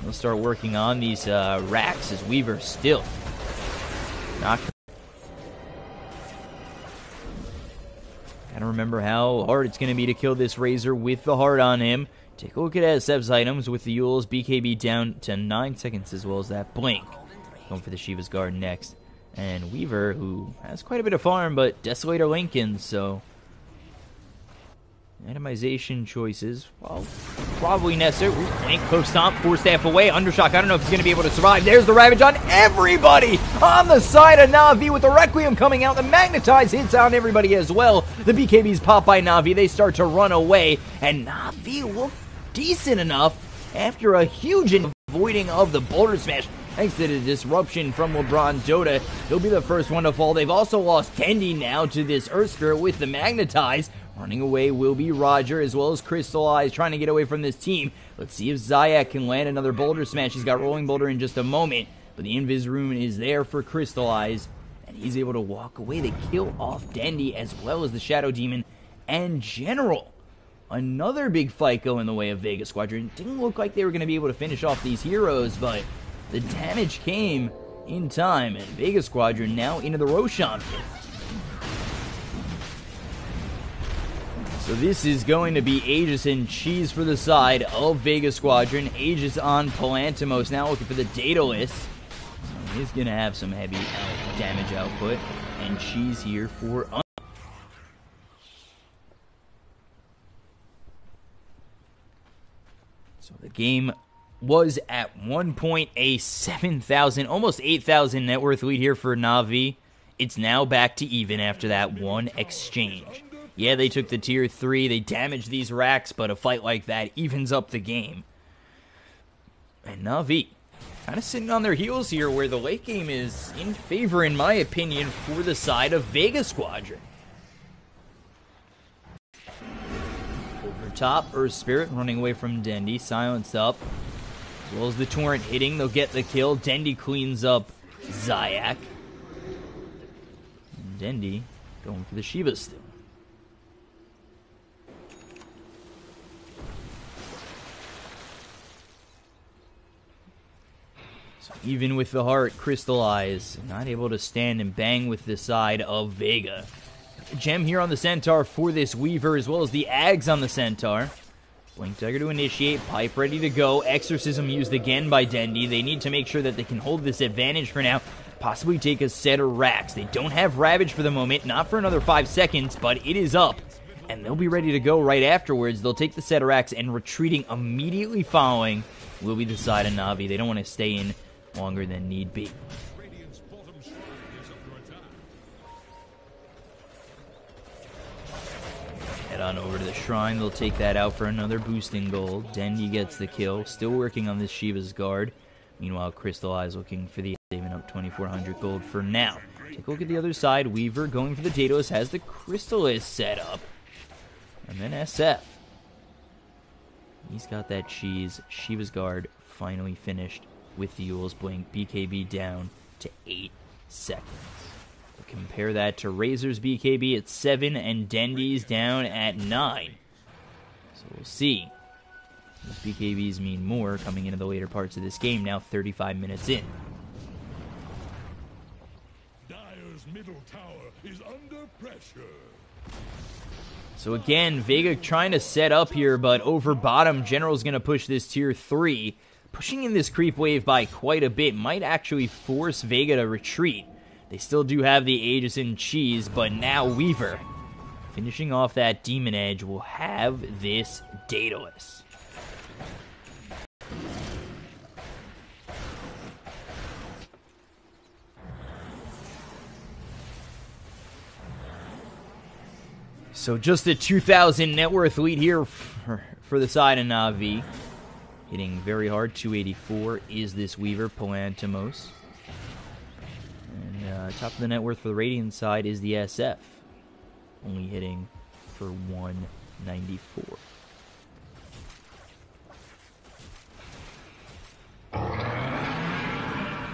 They'll start working on these racks as Weaver still not. Gotta remember how hard it's going to be to kill this Razor with the heart on him. Take a look at SF's items with the Yules. BKB down to 9 seconds, as well as that Blink. Going for the Shiva's Guard next. And Weaver, who has quite a bit of farm, but Desolator Lincoln, so atomization choices, well, probably necessary. Blink, Hoof Stomp, Force Staff away. Undershock, I don't know if he's going to be able to survive. There's the Ravage on everybody on the side of Na'Vi with the Requiem coming out. The Magnetize hits on everybody as well. The BKBs pop by Na'Vi. They start to run away, and Na'Vi look decent enough after a huge avoiding of the Boulder Smash. Thanks to the disruption from LeBron Dota, he'll be the first one to fall. They've also lost Dendi now to this Earth Spirit with the Magnetize. Running away will be Roger, as well as Crystallize, trying to get away from this team. Let's see if Zayak can land another Boulder Smash. He's got Rolling Boulder in just a moment, but the Invis Rune is there for Crystallize, and he's able to walk away. They kill off Dendi, as well as the Shadow Demon and General. Another big fight going the way of Vega Squadron. Didn't look like they were going to be able to finish off these heroes, but the damage came in time, and Vega Squadron now into the Roshan pit. So this is going to be Aegis and Cheese for the side of Vega Squadron. Aegis on Palantimos, now looking for the Daedalus. He's going to have some heavy damage output, and Cheese here for... So the game was at one point a 7,000, almost 8,000 net worth lead here for Na'Vi. It's now back to even after that one exchange. Yeah, they took the tier 3, they damaged these racks, but a fight like that evens up the game. And Na'Vi kind of sitting on their heels here, where the late game is in favor, in my opinion, for the side of Vega Squadron. Over top, Earth Spirit running away from Dendi, silenced up. As well as the Torrent hitting, they'll get the kill. Dendi cleans up Zayak. And Dendi going for the Shiva still. So even with the heart, Crystallize, not able to stand and bang with the side of Vega. Gem here on the Centaur for this Weaver, as well as the Ags on the Centaur. Blink Dagger to initiate, Pipe ready to go, Exorcism used again by Dendi. They need to make sure that they can hold this advantage for now, possibly take a set of racks. They don't have Ravage for the moment, not for another 5 seconds, but it is up, and they'll be ready to go right afterwards. They'll take the set of racks, and retreating immediately following will be the side of Na'Vi. They don't want to stay in longer than need be. Head on over to the Shrine. They'll take that out for another boost in gold. Dendi gets the kill. Still working on this Shiva's Guard. Meanwhile, Crystallize looking for the saving up 2,400 gold for now. Take a look at the other side. Weaver going for the Daedalus, has the Crystallis set up. And then SF. He's got that cheese. Shiva's Guard finally finished with the Yule's Blink. BKB down to 8 seconds. Compare that to Razor's BKB at 7 and Dendi's down at 9. So we'll see. Those BKBs mean more coming into the later parts of this game, now 35 minutes in. Dire's middle tower is under pressure. So again, Vega trying to set up here, but over bottom, General's going to push this tier 3. Pushing in this creep wave by quite a bit might actually force Vega to retreat. They still do have the Aegis and Cheese, but now Weaver, finishing off that Demon Edge, will have this Daedalus. So just a 2,000 net worth lead here for the side of Na'Vi. Hitting very hard, 284 is this Weaver, Palantimos. And top of the net worth for the Radiant side is the SF. Only hitting for 194.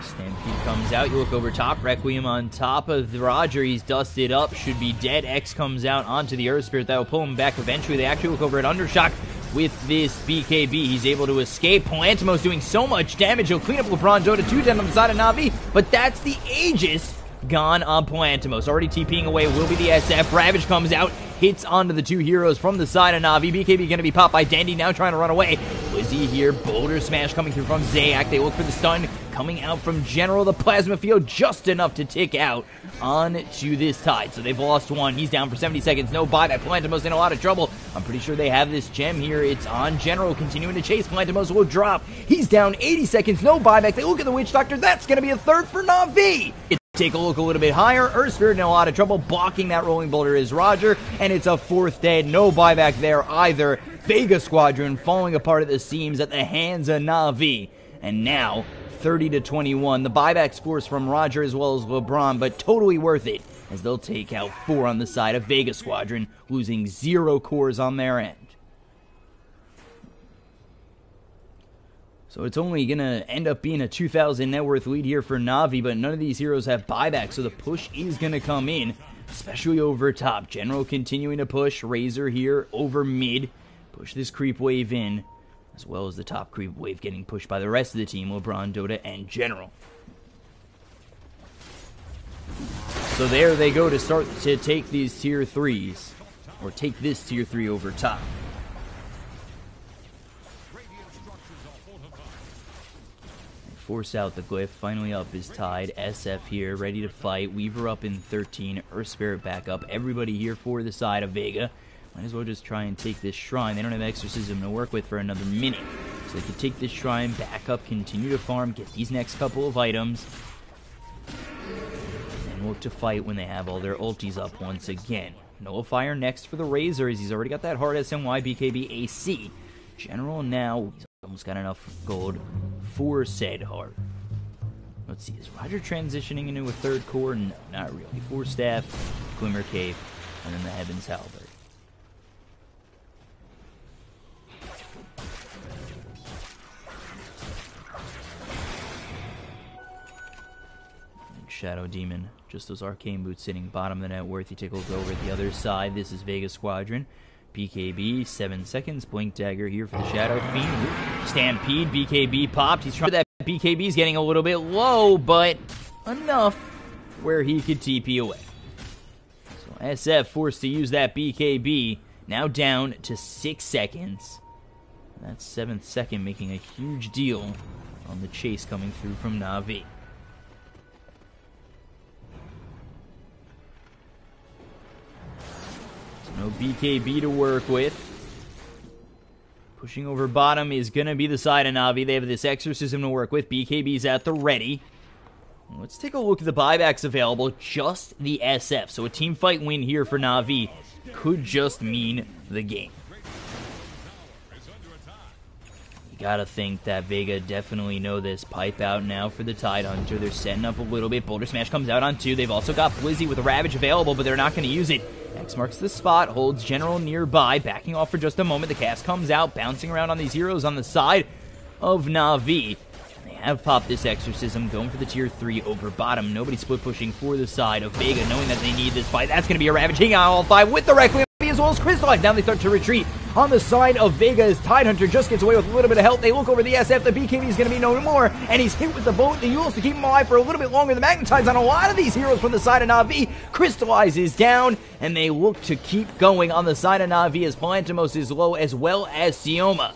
Stampede comes out, you look over top, Requiem on top of the Roger, he's dusted up, should be dead. X comes out onto the Earth Spirit, that will pull him back eventually. They actually look over at Undershock with this BKB, he's able to escape. Palantimos doing so much damage, he'll clean up LeBron Dota 2 down on the side of Na'Vi, but that's the Aegis gone on Palantimos. Already TPing away will be the SF. Ravage comes out, hits onto the two heroes from the side of Na'Vi. BKB going to be popped by Dandy, now trying to run away. Lizzie here, Boulder Smash coming through from Zayak. They look for the stun coming out from General. The Plasma Field just enough to tick out onto this Tide. So they've lost one. He's down for 70 seconds. No buyback. Palantimos in a lot of trouble. I'm pretty sure they have this gem here. It's on General, continuing to chase. Palantimos will drop. He's down 80 seconds. No buyback. They look at the Witch Doctor. That's going to be a third for Na'Vi. Take a look a little bit higher. Earth Spirit in a lot of trouble. Blocking that rolling boulder is Roger. And it's a fourth dead. No buyback there either. Vega Squadron falling apart at the seams at the hands of Na'Vi. And now, 30-21. The buybacks force from Roger as well as LeBron, but totally worth it, as they'll take out 4 on the side of Vega Squadron, losing 0 cores on their end. So it's only going to end up being a 2,000 net worth lead here for Na'Vi, but none of these heroes have buyback, so the push is going to come in, especially over top. General continuing to push. Razor here over mid. Push this creep wave in, as well as the top creep wave getting pushed by the rest of the team, LeBron, Dota, and General. So there they go to start to take these tier 3s, or take this tier 3 over top. Force out the glyph, finally up is Tide. SF here, ready to fight. Weaver up in 13, Earth Spirit back up. Everybody here for the side of Vega. Might as well just try and take this shrine. They don't have Exorcism to work with for another minute. So they can take this shrine, back up, continue to farm, get these next couple of items, and then look to fight when they have all their ultis up once again. Nullifier next for the Razor, as he's already got that hard SNY BKB AC. General now, he's almost got enough gold for said heart. Let's see, is Roger transitioning into a third core? No, not really. 4 staff, Glimmer Cave, and then the Heaven's Halberd. Shadow Demon, just those arcane boots sitting bottom of the net worth. You take a look over at the other side. This is Vega Squadron. BKB, 7 seconds. Blink Dagger here for the Shadow Fiend. Stampede, BKB popped. He's trying that BKB's getting a little bit low, but enough where he could TP away. So SF forced to use that BKB. Now down to 6 seconds. That 7th second making a huge deal on the chase coming through from Na'Vi. No BKB to work with. Pushing over bottom is going to be the side of Na'Vi. They have this Exorcism to work with. BKB's at the ready. Let's take a look at the buybacks available. Just the SF. So a team fight win here for Na'Vi could just mean the game. You gotta think that Vega definitely know this. Pipe out now for the Tide Hunter. They're setting up a little bit. Boulder Smash comes out on 2. They've also got Blizzy with a Ravage available, but they're not going to use it. X marks the spot, holds General nearby, backing off for just a moment. The cast comes out, bouncing around on these heroes on the side of Na'Vi. They have popped this Exorcism, going for the tier 3 over bottom. Nobody split pushing for the side of Vega, knowing that they need this fight. That's going to be a Ravage. Hang on all 5 with the Requiem. as well as Crystallize. Now they start to retreat. On the side of Vega as Tidehunter just gets away with a little bit of health. They look over the SF. The BKB is going to be no more. And he's hit with the boat. The Yules to keep him alive for a little bit longer. The Magnetize on a lot of these heroes from the side of Na'Vi. Crystallize is down. And they look to keep going on the side of Na'Vi as Plantimos is low as well as Sioma.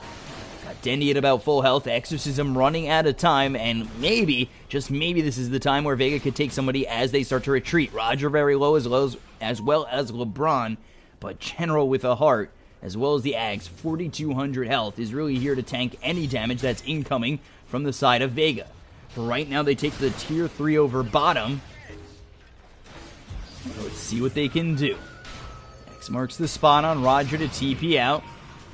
Got Dendi at about full health. Exorcism running out of time. And maybe, just maybe, this is the time where Vega could take somebody as they start to retreat. Roger very low as well as LeBron. But General with a heart, as well as the Ags, 4,200 health, is really here to tank any damage that's incoming from the side of Vega. For right now, they take the tier 3 over bottom. Let's see what they can do. X marks the spot on Roger to TP out.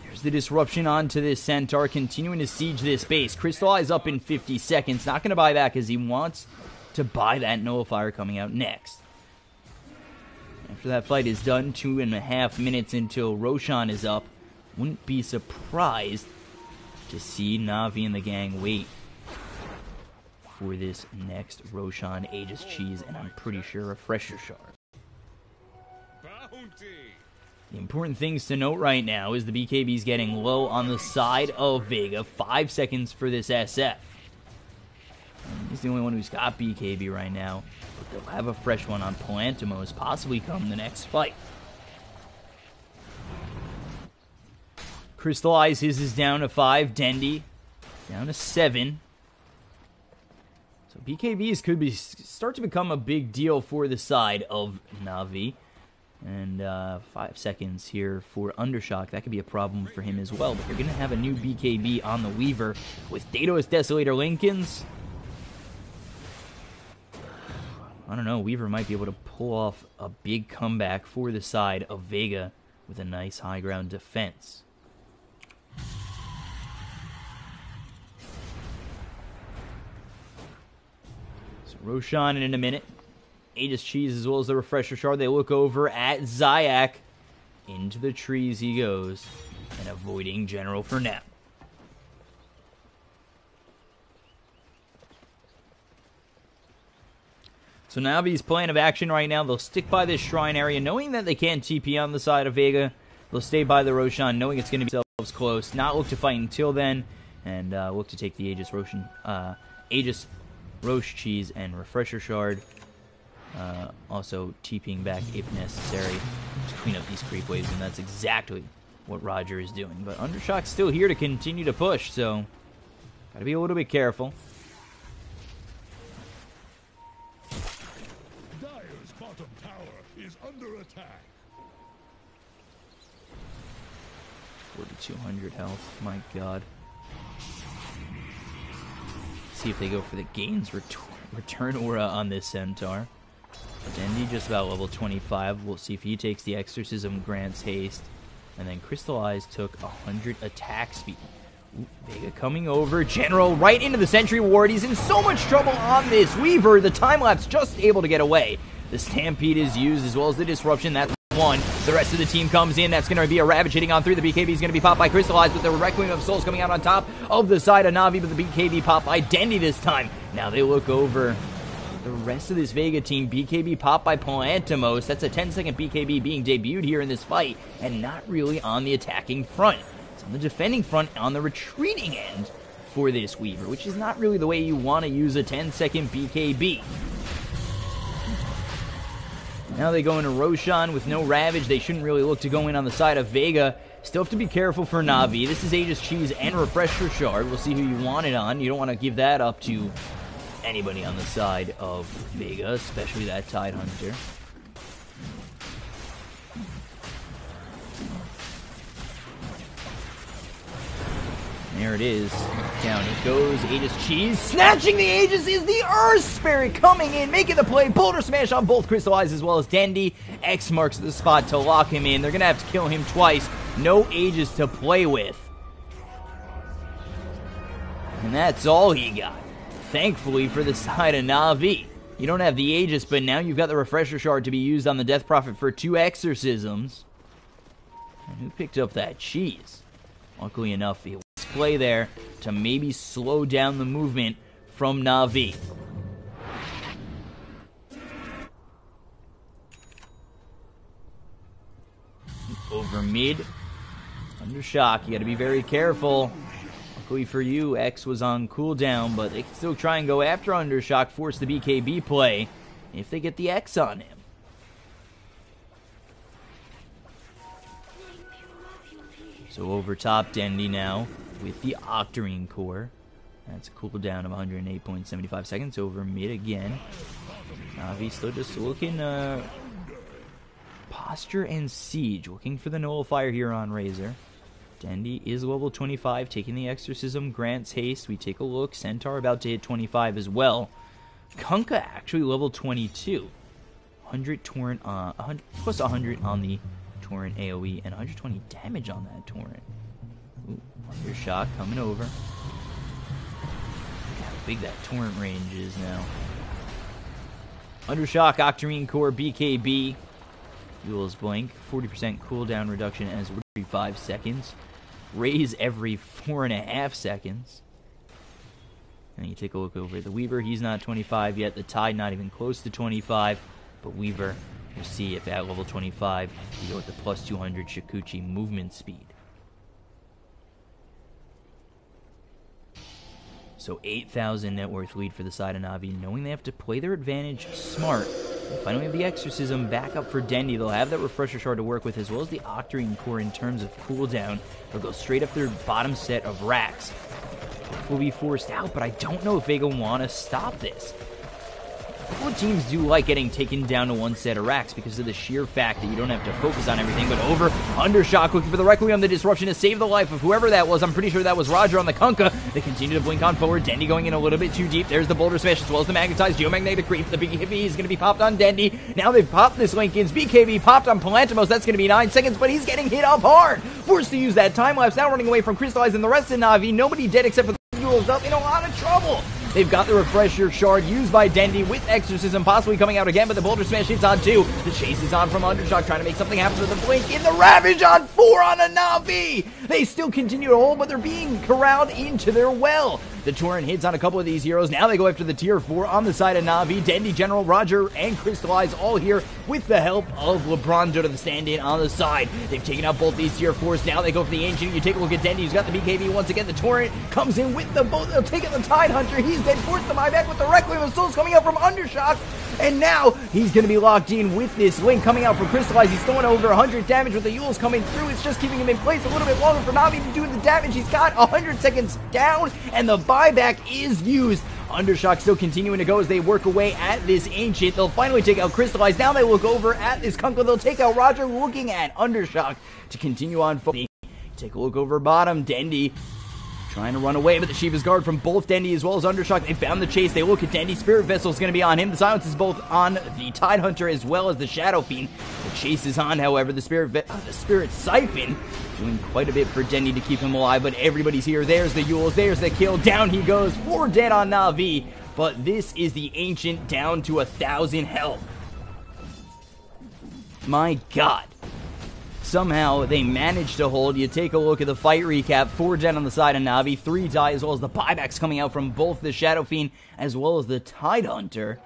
There's the disruption onto this Centaur, continuing to siege this base. Crystallize up in 50 seconds. Not going to buy back as he wants to buy that Nullifier coming out next. After that fight is done, 2.5 minutes until Roshan is up. Wouldn't be surprised to see Na'Vi and the gang wait for this next Roshan Aegis Cheese, and I'm pretty sure Refresher Shard. Bounty. The important things to note right now is the BKB is getting low on the side of Vega. 5 seconds for this SF. He's the only one who's got BKB right now. But they'll have a fresh one on Plantimos, possibly come the next fight. Crystallize, his is down to 5. Dendi down to 7. So BKBs could start to become a big deal for the side of Na'Vi. And 5 seconds here for Undershock. That could be a problem for him as well. But you're going to have a new BKB on the Weaver with Daedalus Desolator Lincolns. I don't know, Weaver might be able to pull off a big comeback for the side of Vega with a nice high ground defense. So Roshan in a minute. Aegis Cheese as well as the Refresher Shard. They look over at Zayak. Into the trees he goes, and avoiding General for now. So Na'Vi's plan of action right now, they'll stick by this shrine area, knowing that they can't TP on the side of Vega. They'll stay by the Roshan, knowing it's going to be themselves close. Not look to fight until then, and look to take the Aegis Roche Cheese and Refresher Shard. Also TPing back if necessary to clean up these creep waves, and that's exactly what Roger is doing. But Undershock's still here to continue to push, so gotta be a little bit careful. Dire's bottom tower is under attack. 4,200 health, my god. See if they go for the Gains return aura on this Centaur. Dendi just about level 25. We'll see if he takes the Exorcism, grants haste. And then Crystallize took 100 attack speed. Ooh, Vega coming over. General right into the Sentry Ward. He's in so much trouble on this Weaver. The time-lapse just able to get away. The Stampede is used as well as the Disruption. That's one. The rest of the team comes in. That's going to be a Ravage hitting on through. The BKB is going to be popped by Crystallize with the Requiem of Souls coming out on top of the side of Na'Vi, but the BKB popped by Dendi this time. Now they look over the rest of this Vega team. BKB popped by Plantimos. That's a 10-second BKB being debuted here in this fight, and not really on the attacking front. It's on the defending front, on the retreating end for this Weaver, which is not really the way you want to use a 10-second BKB. Now they go into Roshan with no Ravage. They shouldn't really look to go in on the side of Vega. Still have to be careful for Na'Vi. This is Aegis Cheese and Refresher Shard. We'll see who you want it on. You don't want to give that up to anybody on the side of Vega, especially that Tidehunter. There it is. Down it goes. Aegis Cheese. Snatching the Aegis is the Earth Spirit coming in, making the play. Boulder Smash on both Crystallize as well as Dendi. X marks the spot to lock him in. They're going to have to kill him twice. No Aegis to play with. And that's all he got. Thankfully for the side of Na'Vi. You don't have the Aegis, but now you've got the Refresher Shard to be used on the Death Prophet for 2 exorcisms. And who picked up that cheese? Luckily enough, he was play there to maybe slow down the movement from Na'Vi. over mid. Under shock, you gotta be very careful. Luckily for you, X was on cooldown, but they can still try and go after Undershock, force the BKB play if they get the X on him. So over top, Dendy now with the Octarine core. That's a cooldown of 108.75 seconds. Over mid again. Navi still just looking posture and siege, looking for the nullifier here on Razor. Dendy is level 25, taking the Exorcism, grants haste. We take a look. Centaur about to hit 25 as well. Kunkka actually level 22. 100 torrent, 100 plus 100 on the torrent AoE, and 120 damage on that torrent. Ooh, Undershot coming over. Look how big that torrent range is now. Undershock, Octarine Core, BKB. Yule's Blink, 40% cooldown reduction as every 5 seconds. Raise every 4.5 seconds. And you take a look over at the Weaver. He's not 25 yet. The Tide not even close to 25. But Weaver, we'll see if at level 25, you go with the plus 200 Shikuchi movement speed. So 8,000 net worth lead for the side of Navi, knowing they have to play their advantage smart. They finally have the Exorcism back up for Dendy. They'll have that Refresher Shard to work with, as well as the Octarine Core in terms of cooldown. They'll go straight up their bottom set of racks. Will be forced out, but I don't know if Vega want to stop this. Both teams do like getting taken down to one set of racks because of the sheer fact that you don't have to focus on everything. But over, Undershock looking for the Requiem, the disruption to save the life of whoever that was. I'm pretty sure that was Roger on the Kunkka. They continue to blink on forward. Dendy going in a little bit too deep. There's the Boulder Smash as well as the Magnetized Geomagnetic Creep. The BKB is going to be popped on Dendy. Now they've popped this Linken's BKB popped on Palantimos. That's going to be 9 seconds, but he's getting hit up hard. Forced to use that time lapse. Now running away from Crystallize and the rest of Navi. Nobody dead except for the Yules up in a lot of trouble. They've got the Refresher Shard used by Dendy with Exorcism possibly coming out again, but the Boulder Smash hits on 2. The chase is on from Undershock, trying to make something happen with the Blink in the Ravage on 4 on a Navi. They still continue to hold, but they're being corralled into their well. The Torrent hits on a couple of these heroes. Now they go after the Tier 4 on the side of Navi. Dendy, General, Roger, and Crystallize all here with the help of LeBron Dota, the stand-in on the side. They've taken out both these Tier 4s. Now they go for the Ancient. You take a look at Dendy, who's got the BKB once again. The Torrent comes in with the both. They'll take it the Tide Hunter. He's dead. Forced the buyback with the Requiem of Souls coming out from Undershock. And now he's going to be locked in with this Link coming out from Crystallize. He's throwing over 100 damage with the Yules coming through. It's just keeping him in place a little bit longer for Navi to do the damage. He's got 100 seconds down, and the buyback is used. Undershock still continuing to go as they work away at this Ancient. They'll finally take out Crystallize. Now they look over at this Kunkka. They'll take out Roger, looking at Undershock to continue on forward. Take a look over bottom. Dendy trying to run away, but the Shiva's Guard from both Dendy as well as Undershock. They found the chase. They look at Dendy. Spirit Vessel is going to be on him. The silence is both on the Tide Hunter as well as the Shadow Fiend. The chase is on, however. The Spirit Siphon doing quite a bit for Dendy to keep him alive, but everybody's here. There's the Yules. There's the kill. Down he goes. 4 dead on Na'Vi, but this is the Ancient down to 1,000 health. My God. Somehow they managed to hold. You take a look at the fight recap. 4 dead on the side of Navi, 3 die, as well as the buybacks coming out from both the Shadow Fiend as well as the Tide Hunter.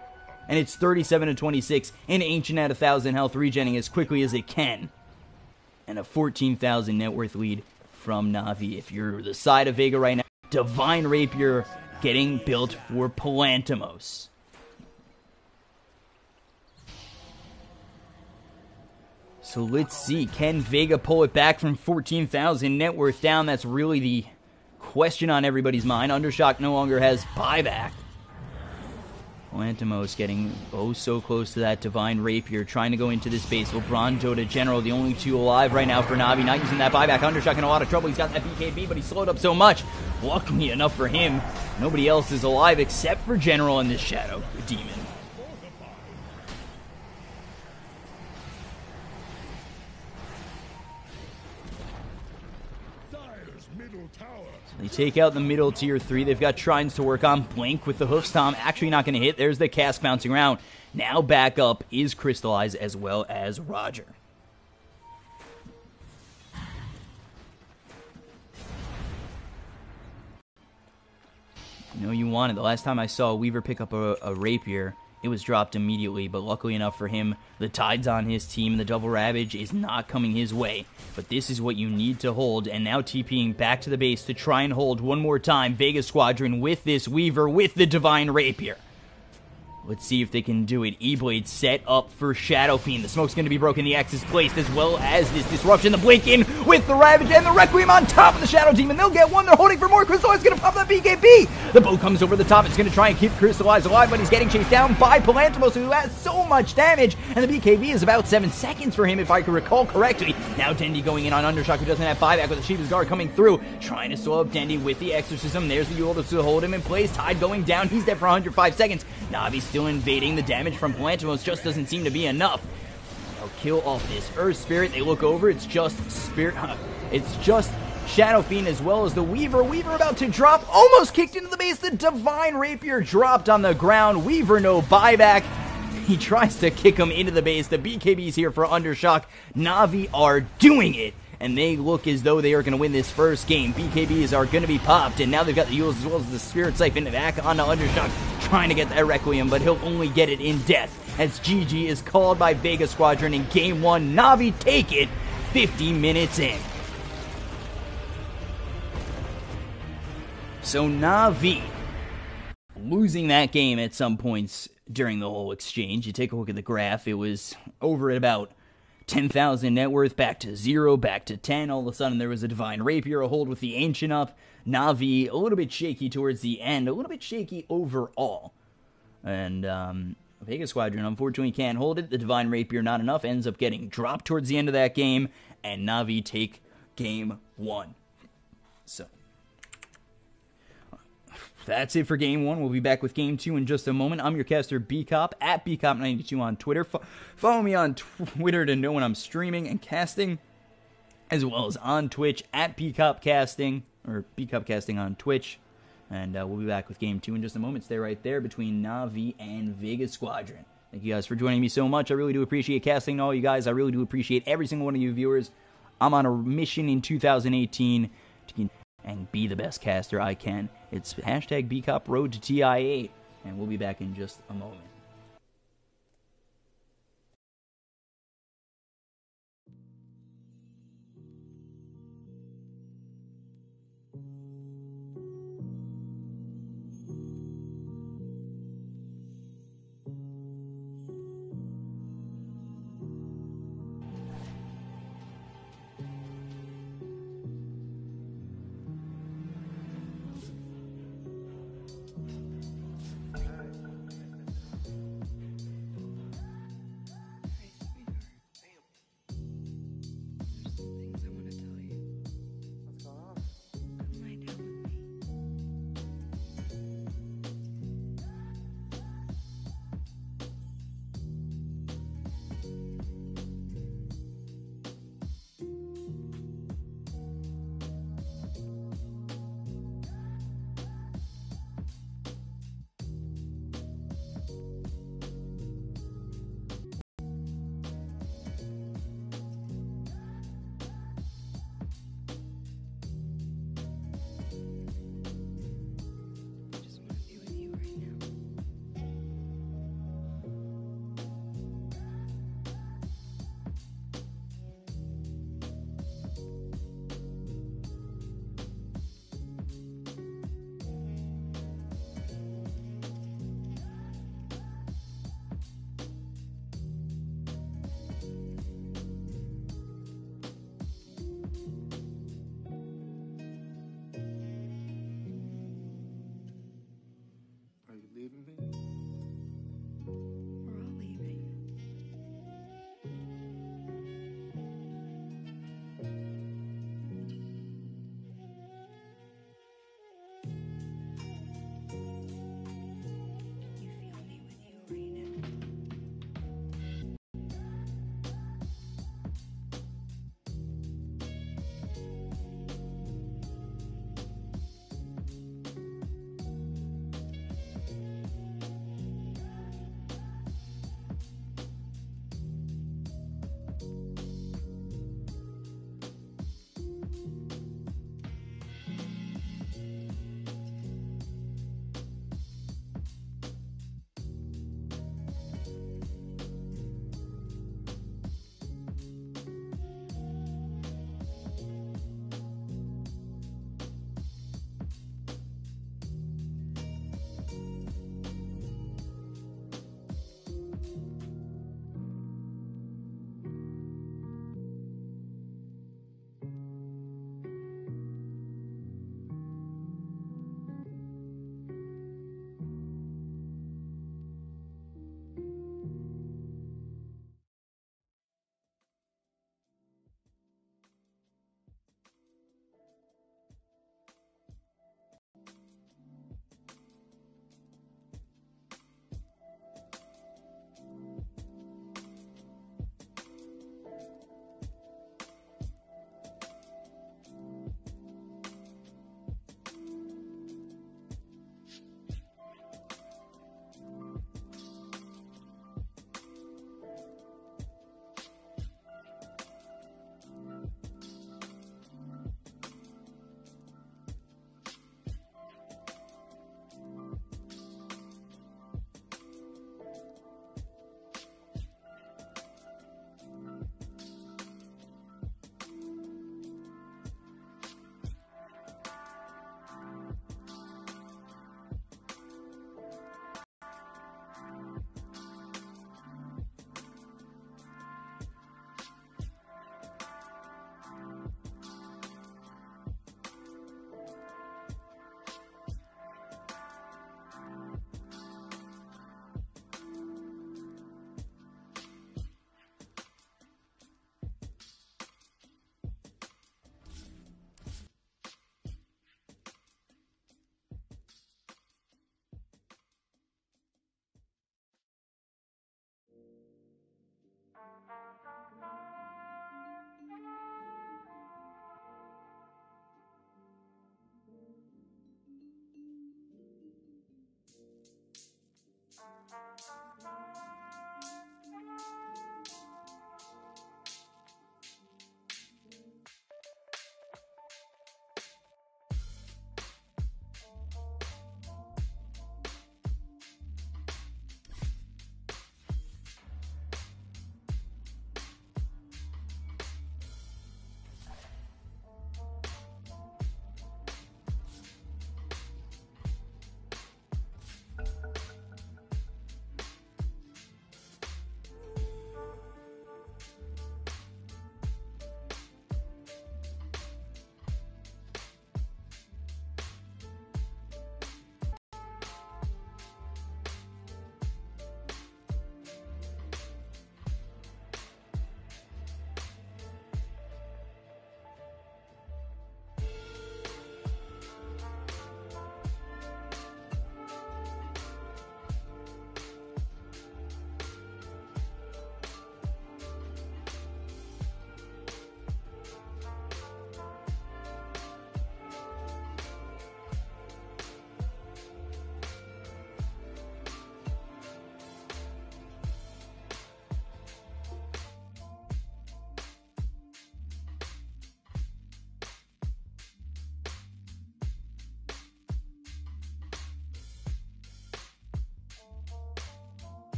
And it's 37-26, and Ancient at 1,000 health, regenning as quickly as it can. And a 14,000 net worth lead from Navi. If you're the side of Vega right now, Divine Rapier getting built for Palantimos. So let's see, can Vega pull it back from 14,000 net worth down? That's really the question on everybody's mind. Undershock no longer has buyback. Palantimos getting oh so close to that Divine Rapier, trying to go into this base. LeBron Dota General, the only 2 alive right now for Navi, not using that buyback. Undershock in a lot of trouble. He's got that BKB, but he's slowed up so much. Luckily enough for him, nobody else is alive except for General and this Shadow Demon. They take out the middle tier 3. They've got Shrines to work on. Blink with the Hoof Stomp. Actually not going to hit. There's the cast bouncing around. Now back up is Crystallize as well as Roger. You know you want it. The last time I saw Weaver pick up a Rapier, it was dropped immediately, but luckily enough for him, the tide's on his team. The double ravage is not coming his way, but this is what you need to hold, and now TPing back to the base to try and hold one more time. Vega Squadron with this Weaver with the Divine Rapier. Let's see if they can do it. E-Blade set up for Shadow Fiend. The smoke's going to be broken. The X is placed, as well as this disruption. The blink in with the Ravage and the Requiem on top of the Shadow Demon. They'll get one. They're holding for more. Crystallize going to pop that BKB. The bow comes over the top. It's going to try and keep Crystallize alive, but he's getting chased down by Palantimos, who has so much damage. And the BKB is about 7 seconds for him, if I can recall correctly. Now Dendi going in on Undershock, who doesn't have buyback, with the Shiva's Guard coming through, trying to slow up Dendi with the Exorcism. There's the Yule to hold him in place. Tide going down. He's dead for 105 seconds. Navi still invading. The damage from Palantimos just doesn't seem to be enough. They'll kill off this Earth Spirit. They look over. It's just Spirit. It's just Shadow Fiend as well as the Weaver. Weaver about to drop. Almost kicked into the base. The Divine Rapier dropped on the ground. Weaver no buyback. He tries to kick him into the base. The BKB's here for Undershock. Navi are doing it, and they look as though they are going to win this first game. BKBs are going to be popped, and now they've got the Yules as well as the Spirit Siphon back onto Undershock, trying to get that Requiem, but he'll only get it in death, as GG is called by Vega Squadron in Game 1. Navi take it 50 minutes in. So Navi losing that game at some points during the whole exchange. You take a look at the graph, it was over at about 10,000 net worth, back to 0, back to 10. All of a sudden, there was a Divine Rapier, a hold with the Ancient up. Navi, a little bit shaky towards the end, a little bit shaky overall. And Vega Squadron, unfortunately, can't hold it. The Divine Rapier, not enough, ends up getting dropped towards the end of that game, and Navi take Game 1. So that's it for Game 1. We'll be back with Game 2 in just a moment. I'm your caster, BCop, at BCop92 on Twitter. Follow me on Twitter to know when I'm streaming and casting, as well as on Twitch, at BCopCasting, or BCopCasting on Twitch. And we'll be back with Game 2 in just a moment. Stay right there between Navi and Vega Squadron. Thank you guys for joining me so much. I really do appreciate casting to all you guys. I really do appreciate every single one of you viewers. I'm on a mission in 2018 to and be the best caster I can. It's hashtag BCop Road to TI8, and we'll be back in just a moment.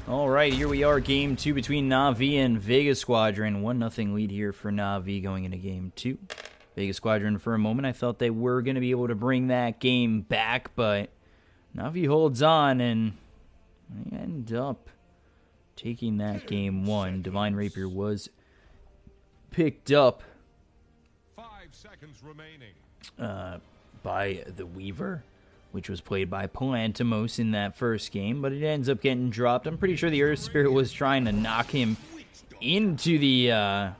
Alright, here we are, game 2 between Na'Vi and Vega Squadron. 1-0 lead here for Na'Vi going into game 2. Vega Squadron, for a moment, I thought they were going to be able to bring that game back, but Na'Vi holds on, and they end up taking that game 1. Divine Rapier was picked up 5 seconds remaining. by the Weaver, which was played by Palantimos in that first game, but it ends up getting dropped. I'm pretty sure the Earth Spirit was trying to knock him into the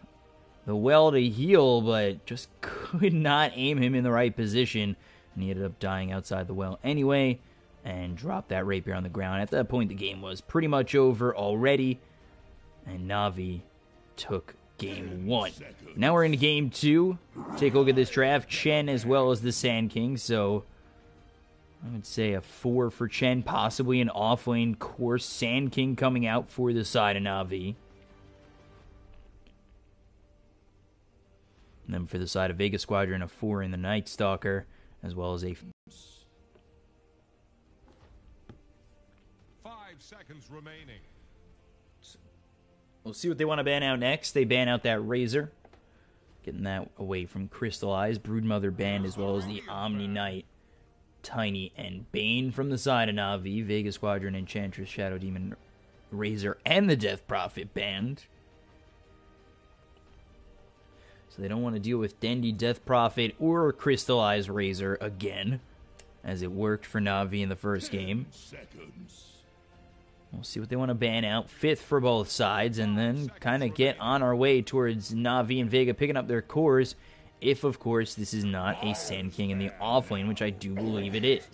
well to heal, but just could not aim him in the right position, and he ended up dying outside the well anyway, and dropped that Rapier on the ground. At that point, the game was pretty much over already, and Na'Vi took game 1. Now we're into game 2. Take a look at this draft. Chen as well as the Sand King, so I would say a 4 for Chen, possibly an off-lane course. Sand King coming out for the side of Na'Vi. And then for the side of Vega Squadron, a 4 in the Night Stalker, as well as a 5 seconds remaining. We'll see what they want to ban out next. They ban out that Razor, getting that away from Crystallized. Broodmother banned, as well as the Omni Knight, Tiny, and Bane from the side of Na'Vi. Vega Squadron, Enchantress, Shadow Demon, Razor, and the Death Prophet banned. So they don't want to deal with Dendi, Death Prophet, or Crystallized Razor again, as it worked for Na'Vi in the first game. We'll see what they want to ban out. 5th for both sides, and then kind of get on our way towards Na'Vi and Vega picking up their cores, if, of course, this is not a Sand King in the offlane, which I do believe it is.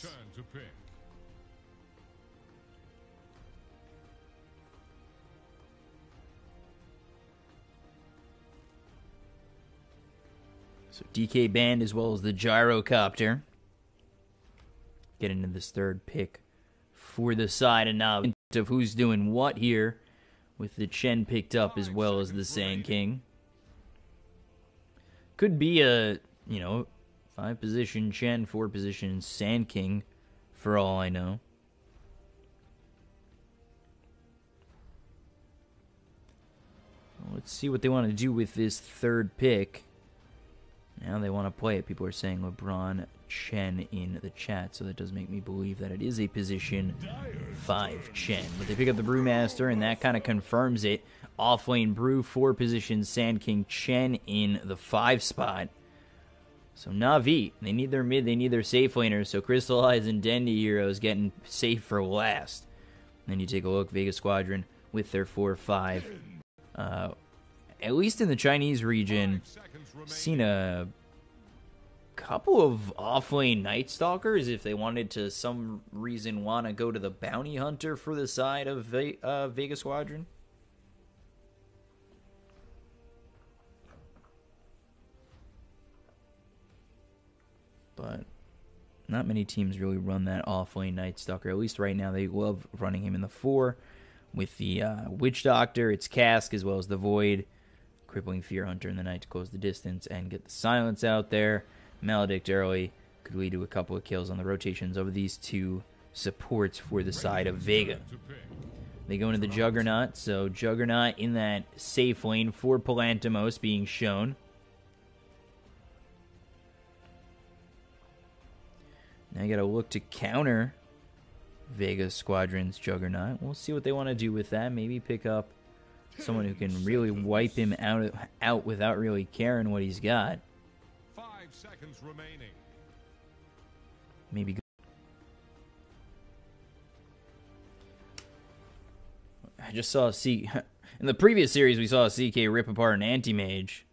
So DK banned, as well as the Gyrocopter. Get into this third pick for the side of Na'Vi, of who's doing what here, with the Chen picked up as well as the Sand King. Could be a, 5-position Chen, 4-position Sand King, for all I know. Let's see what they want to do with this third pick. Now they want to play it. People are saying LeBron Chen in the chat, so that does make me believe that it is a position 5 Chen. But they pick up the Brewmaster, and that kind of confirms it. Offlane Brew, 4-position Sand King Chen in the 5 spot. So Na'Vi, they need their mid, they need their safe laners, so Crystallize and Dendi heroes getting safe for last. Then you take a look, Vega Squadron with their 4-5. At least in the Chinese region, seen a couple of offlane Night Stalkers if they wanted to some reason want to go to the Bounty Hunter for the side of Vega Squadron. But not many teams really run that offlane Night Stalker. At least right now they love running him in the 4. With the Witch Doctor, it's Cask as well as the Void. Crippling Fear Hunter in the night to close the distance and get the silence out there. Maledict early could lead to a couple of kills on the rotations of these 2 supports for the side of Vega. They go into the Juggernaut, so Juggernaut in that safe lane for Palantimos being shown. Now you gotta look to counter Vega Squadron's Juggernaut. We'll see what they want to do with that. Maybe pick up someone who can really wipe him out without really caring what he's got. 5 seconds remaining. Maybe. I just saw in the previous series we saw a CK rip apart an anti-mage,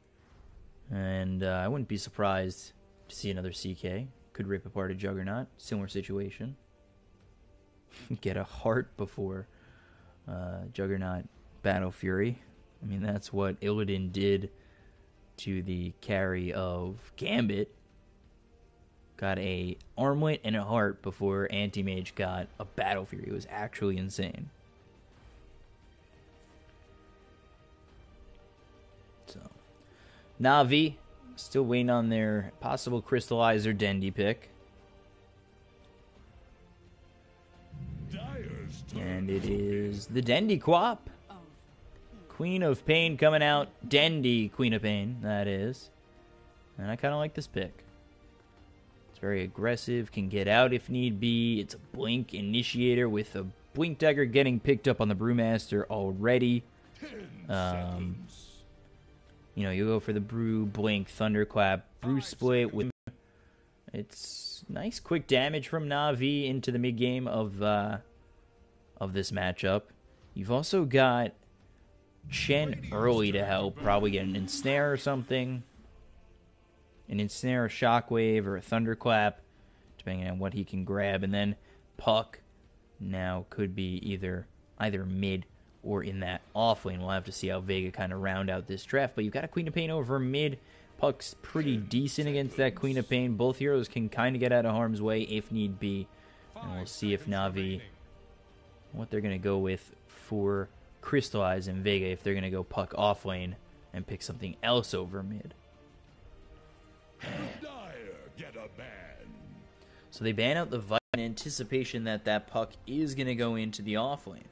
and I wouldn't be surprised to see another CK could rip apart a Juggernaut. Similar situation. Get a heart before Juggernaut Battle Fury. I mean, that's what Illidan did to the carry of Gambit. Got a armlet and a heart before Anti-Mage got a Battle Fury. It was actually insane. So, Na'Vi still waiting on their possible Crystallizer Dendi pick. And it is is the Dendy Quap. Queen of Pain coming out. Dendy Queen of Pain, that is. And I kind of like this pick. It's very aggressive, can get out if need be. It's a Blink Initiator with a Blink Dagger getting picked up on the Brewmaster already. You know, you go for the Brew, Blink, Thunderclap, Brew Split. It's nice quick damage from Na'Vi into the mid-game of this matchup. You've also got Chen early to help, probably get an Ensnare or something. An Ensnare, a Shockwave, or a Thunderclap, depending on what he can grab. And then Puck now could be either mid or in that off lane. We'll have to see how Vega kind of round out this draft. But you've got a Queen of Pain over mid. Puck's pretty decent against that Queen of Pain. Both heroes can kind of get out of harm's way if need be. And we'll see if Na'Vi, what they're going to go with for Crystallize and Vega, if they're going to go Puck off lane and pick something else over mid. So they ban out the Vite in anticipation that that Puck is going to go into the off lane.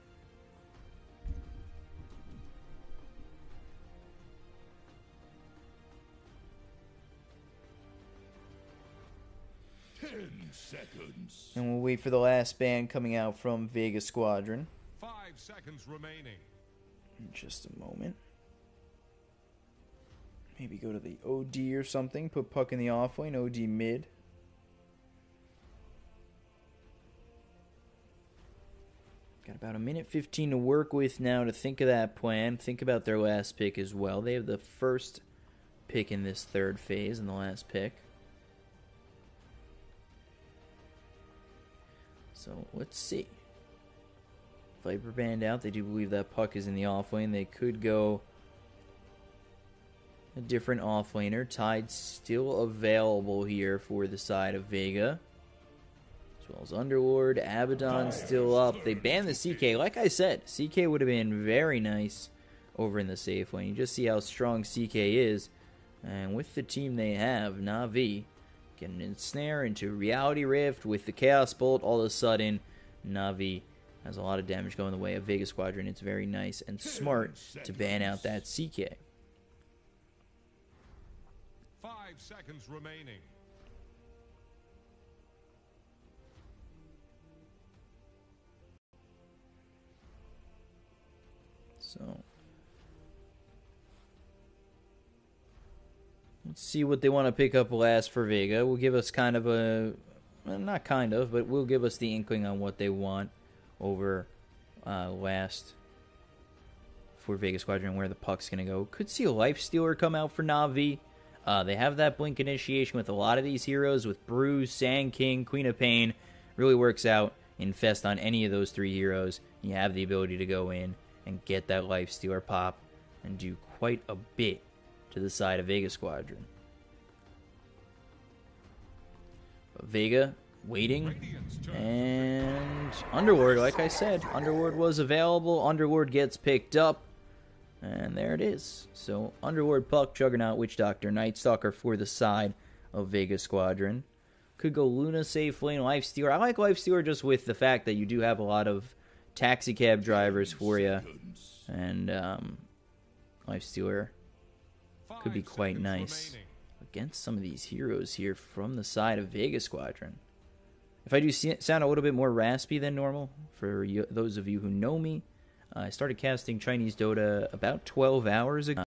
Seconds. And we'll wait for the last ban coming out from Vega Squadron. 5 seconds remaining. In just a moment. Maybe go to the OD or something. Put Puck in the off lane. OD mid. Got about a minute 15 to work with now to think of that plan. Think about their last pick as well. They have the first pick in this third phase and the last pick. So let's see. Viper banned out. They do believe that Puck is in the off lane. They could go a different off laner. Tide still available here for the side of Vega. As well as Underlord. Abaddon still up. They banned the CK. Like I said, CK would have been very nice over in the safe lane. You just see how strong CK is. And with the team they have, Na'Vi get an Ensnare into Reality Rift with the Chaos Bolt. All of a sudden, Na'Vi has a lot of damage going the way of Vega Squadron. It's very nice and smart to ban out that CK. 5 seconds remaining. So let's see what they want to pick up last for Vega. Will give us kind of a, well, not kind of, but will give us the inkling on what they want over last for Vega Squadron, where the Puck's going to go. Could see a Lifestealer come out for Na'Vi. They have that Blink Initiation with a lot of these heroes, with Bruise, Sand King, Queen of Pain. Really works out. Infest on any of those three heroes. You have the ability to go in and get that Lifestealer pop and do quite a bit to the side of Vega Squadron. But Vega waiting, and Underlord, like I said, Underlord was available. Underlord gets picked up, and there it is. So Underlord, Puck, Juggernaut, Witch Doctor, Night Stalker for the side of Vega Squadron. Could go Luna safe lane, Lifestealer. I like Lifestealer just with the fact that you do have a lot of taxi cab drivers for you, and Lifestealer could be quite nice against some of these heroes here from the side of Vega Squadron. If I do sound a little bit more raspy than normal, for those of you who know me, I started casting Chinese Dota about 12 hours ago.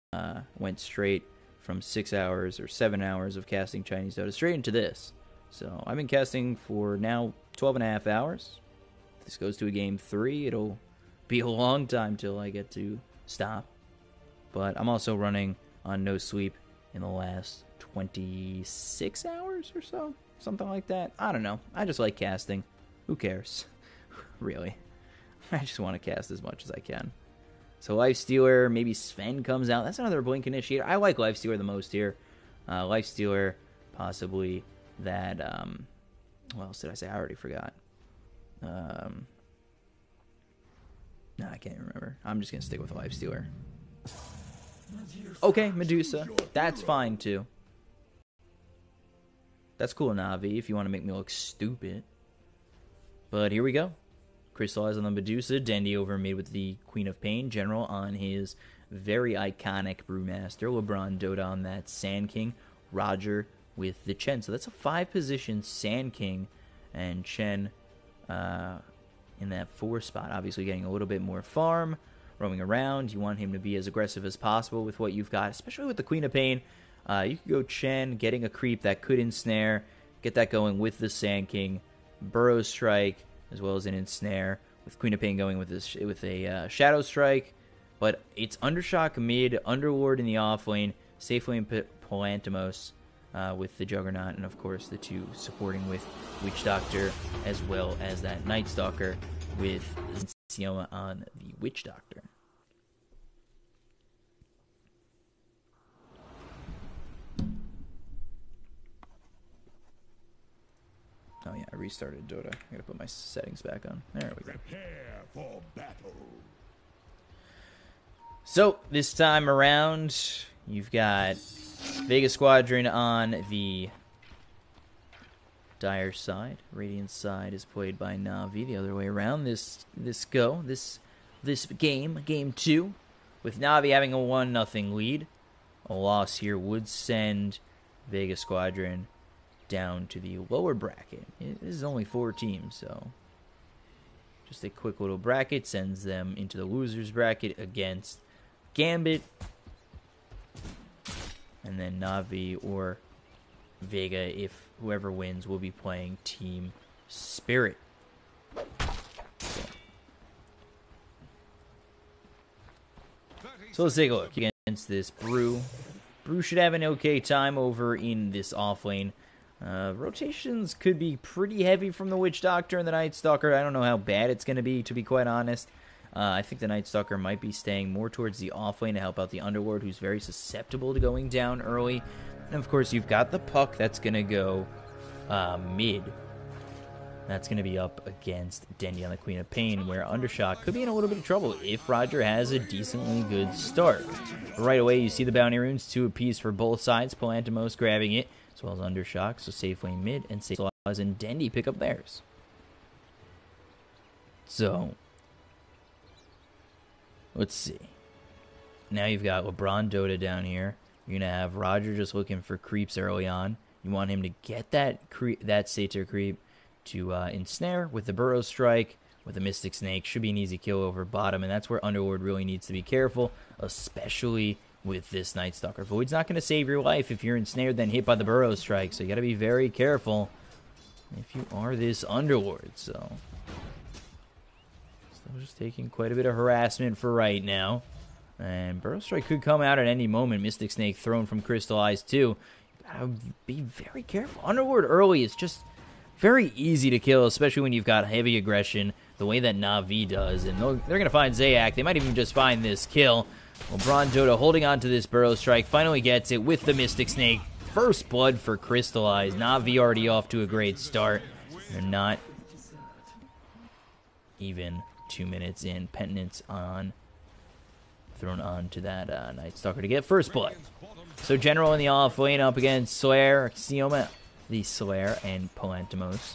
Went straight from 6 hours or 7 hours of casting Chinese Dota straight into this. So I've been casting for now 12 and a half hours. If this goes to a game 3, it'll be a long time till I get to stop. But I'm also running on no sleep in the last 26 hours or so. Something like that. I don't know. I just like casting. Who cares? Really. I just want to cast as much as I can. So Lifestealer, maybe Sven comes out. That's another Blink Initiator. I like Lifestealer the most here. Lifestealer, possibly that, what else did I say? I already forgot. No, I can't remember. I'm just going to stick with Lifestealer. Okay, Medusa. That's fine, too. That's cool, Na'Vi, if you want to make me look stupid. But here we go. Crystallize on the Medusa. Dendy over mid with the Queen of Pain. General on his very iconic Brewmaster. LeBron Dota on that Sand King. Roger with the Chen. So that's a 5-position Sand King. And Chen in that 4 spot. Obviously getting a little bit more farm. Roaming around. You want him to be as aggressive as possible with what you've got. Especially with the Queen of Pain. You could go Chen, getting a creep that could ensnare. Get that going with the Sand King. Burrow Strike, as well as an ensnare. With Queen of Pain going with a Shadow Strike. But it's Undershock mid, Underlord in the off lane, safe lane Palantimos with the Juggernaut, and of course the 2 supporting with Witch Doctor, as well as that Night Stalker with Sioma on the Witch Doctor. Oh yeah, I restarted Dota. I gotta put my settings back on. There we go. Prepare for battle. So, this time around, you've got Vega Squadron on the Dire side. Radiant side is played by Na'Vi. The other way around. This game 2, with Na'Vi having a 1-0 lead. A loss here would send Vega Squadron down to the lower bracket. This is only 4 teams, so just a quick little bracket sends them into the losers bracket against Gambit, and then Na'Vi or Vega, if whoever wins, will be playing Team Spirit. So let's take a look against this Brew. Brew should have an okay time over in this off lane. Rotations could be pretty heavy from the Witch Doctor and the Night Stalker. I don't know how bad it's going to be quite honest. I think the Night Stalker might be staying more towards the off lane to help out the Underlord, who's very susceptible to going down early. And of course, you've got the Puck that's going to go mid. That's going to be up against Dendy on the Queen of Pain, where Undershock could be in a little bit of trouble if Roger has a decently good start. But right away, you see the Bounty Runes, 2 apiece for both sides. Palantimos grabbing it, as well as Undershock, so safe lane mid, and Safe and Dendy pick up theirs. So, let's see. Now you've got LeBron Dota down here. You're going to have Roger just looking for creeps early on. You want him to get that Satyr creep to ensnare with the Burrow Strike, with the Mystic Snake. Should be an easy kill over bottom, and that's where Underlord really needs to be careful, especially with this Night Stalker. Void's not going to save your life if you're ensnared then hit by the Burrow Strike, so you got to be very careful if you are this Underlord. So, still just taking quite a bit of harassment for right now. And Burrow Strike could come out at any moment. Mystic Snake thrown from Crystallized too. You gotta be very careful. Underlord early is just very easy to kill, especially when you've got heavy aggression, the way that Na'Vi does. And they're going to find Zayak. They might even just find this kill. LeBron Dota holding on to this Burrow Strike. Finally gets it with the Mystic Snake. First blood for Crystallized. Na'Vi already off to a great start. They're not even 2 minutes in. Penitence on. Thrown on to that Night Stalker to get first blood. So General in the off lane up against Slayer, Sioma, the Slayer, and Palantimos.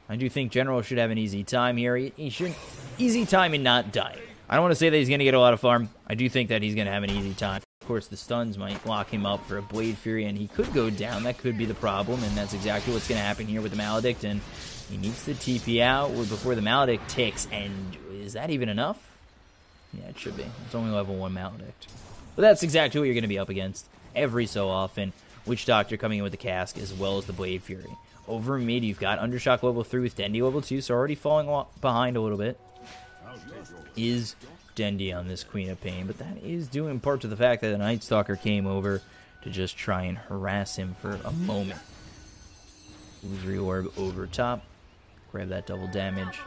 I do think General should have an easy time here. He should easy time and not dying. I don't want to say that he's going to get a lot of farm. I do think that he's going to have an easy time. Of course, the stuns might lock him up for a Blade Fury, and he could go down. That could be the problem, and that's exactly what's going to happen here with the Maledict. And he needs to TP out before the Maledict ticks. And is that even enough? Yeah, it should be. It's only level 1 Maledict. But that's exactly what you're going to be up against every so often. Witch Doctor coming in with the Cask as well as the Blade Fury. Over mid, you've got Undershock level 3 with Dendy level 2, so already falling behind a little bit. Is Dendy on this Queen of Pain, but that is due in part to the fact that the Night Stalker came over to just try and harass him for a moment. Illusory Orb over top. Grab that double damage.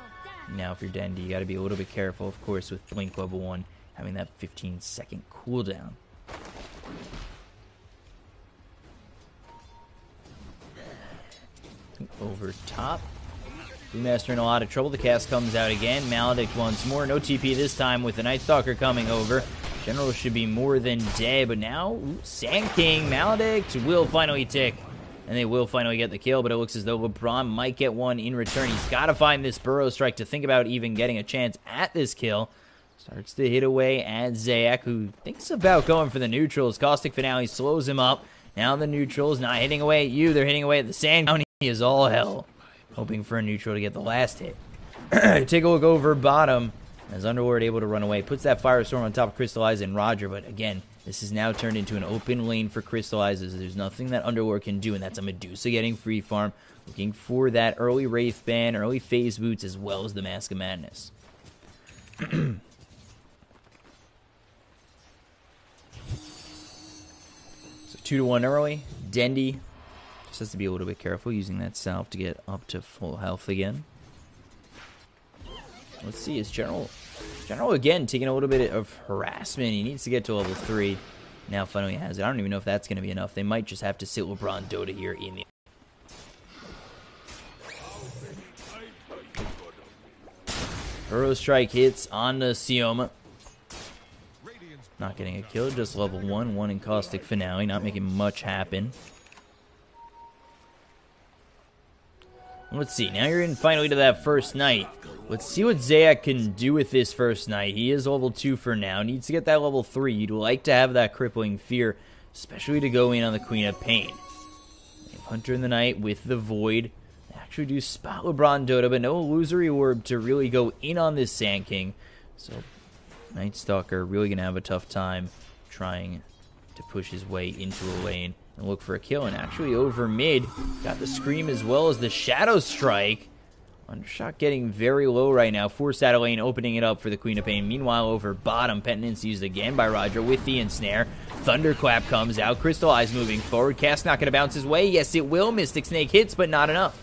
Now if you're Dendy, you got to be a little bit careful, of course, with Blink level 1 having that 15-second cooldown. Over top. Brewmaster in a lot of trouble. The cast comes out again. Maledict once more. No TP this time with the Night Stalker coming over. General should be more than dead, but now Sand King Maledict will finally tick and they will finally get the kill, but it looks as though LeBron might get one in return. He's got to find this burrow strike to think about even getting a chance at this kill. Starts to hit away at Zayak, who thinks about going for the neutrals. Caustic Finale slows him up. Now the neutrals not hitting away at you. They're hitting away at the sand. County is all hell. Hoping for a neutral to get the last hit. Take a look over bottom. As Underlord able to run away. Puts that Firestorm on top of Crystallize and Roger. But again, this is now turned into an open lane for Crystallizes. There's nothing that Underlord can do. And that's a Medusa getting free farm. Looking for that early Wraith Band, early Phase Boots, as well as the Mask of Madness. So 2-1 early. Dendy just has to be a little bit careful using that salve to get up to full health again. Let's see, is General again taking a little bit of harassment. He needs to get to level 3. Now finally has it. I don't even know if that's going to be enough. They might just have to sit LeBron Dota here in the... Burrow Strike hits on the Sioma. Not getting a kill, just level 1. 1 in Caustic Finale, not making much happen. Let's see, now you're in finally to that first night. Let's see what Zayak can do with this first night. He is level 2 for now. Needs to get that level 3. You'd like to have that Crippling Fear, especially to go in on the Queen of Pain. Hunter in the Night with the Void. They actually do spot LeBron Dota, but no Illusory Orb to really go in on this Sand King. So Night Stalker really going to have a tough time trying to push his way into a lane and look for a kill. And actually over mid, got the Scream as well as the Shadow Strike. Undershot getting very low right now. Forced out of lane, opening it up for the Queen of Pain. Meanwhile, over bottom, Penitence used again by Roger with the Ensnare. Thunderclap comes out. Crystal Eyes moving forward. Cast not going to bounce his way. Yes, it will. Mystic Snake hits, but not enough.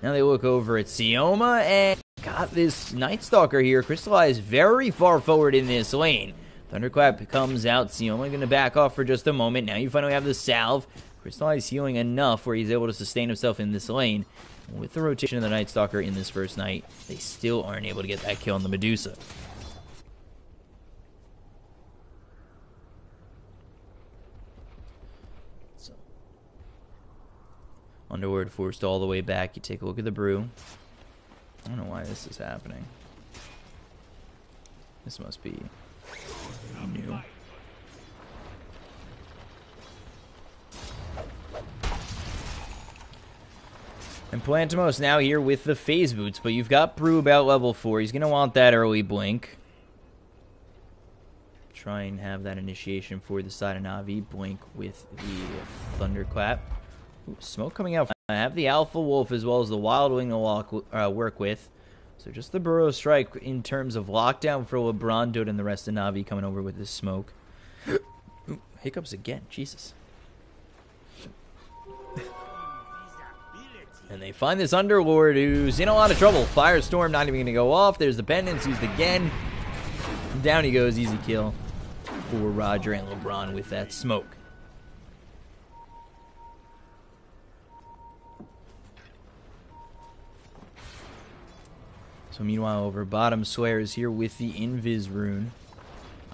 Now they look over at Sioma and got this Night Stalker here. Crystal Eyes very far forward in this lane. Thunderclap comes out. Sioma going to back off for just a moment. Now you finally have the Salve. Crystal Eyes healing enough where he's able to sustain himself in this lane. With the rotation of the Night Stalker in this first night, they still aren't able to get that kill on the Medusa. So, Underworld forced all the way back. You take a look at the Brew. I don't know why this is happening. This must be new. And Plantimos now here with the Phase Boots, but you've got Brew about level 4. He's going to want that early Blink. Try and have that initiation for the side of Na'Vi. Blink with the Thunderclap. Ooh, smoke coming out. I have the Alpha Wolf as well as the Wild Wing to work with. So just the Burrow Strike in terms of lockdown for LeBron Dota and the rest of Na'Vi coming over with this smoke. Ooh, hiccups again. Jesus. And they find this Underlord who's in a lot of trouble. Firestorm not even going to go off. There's the Pendants used again. Down he goes. Easy kill for Roger and LeBron with that smoke. So meanwhile over bottom, Swear is here with the Invis rune.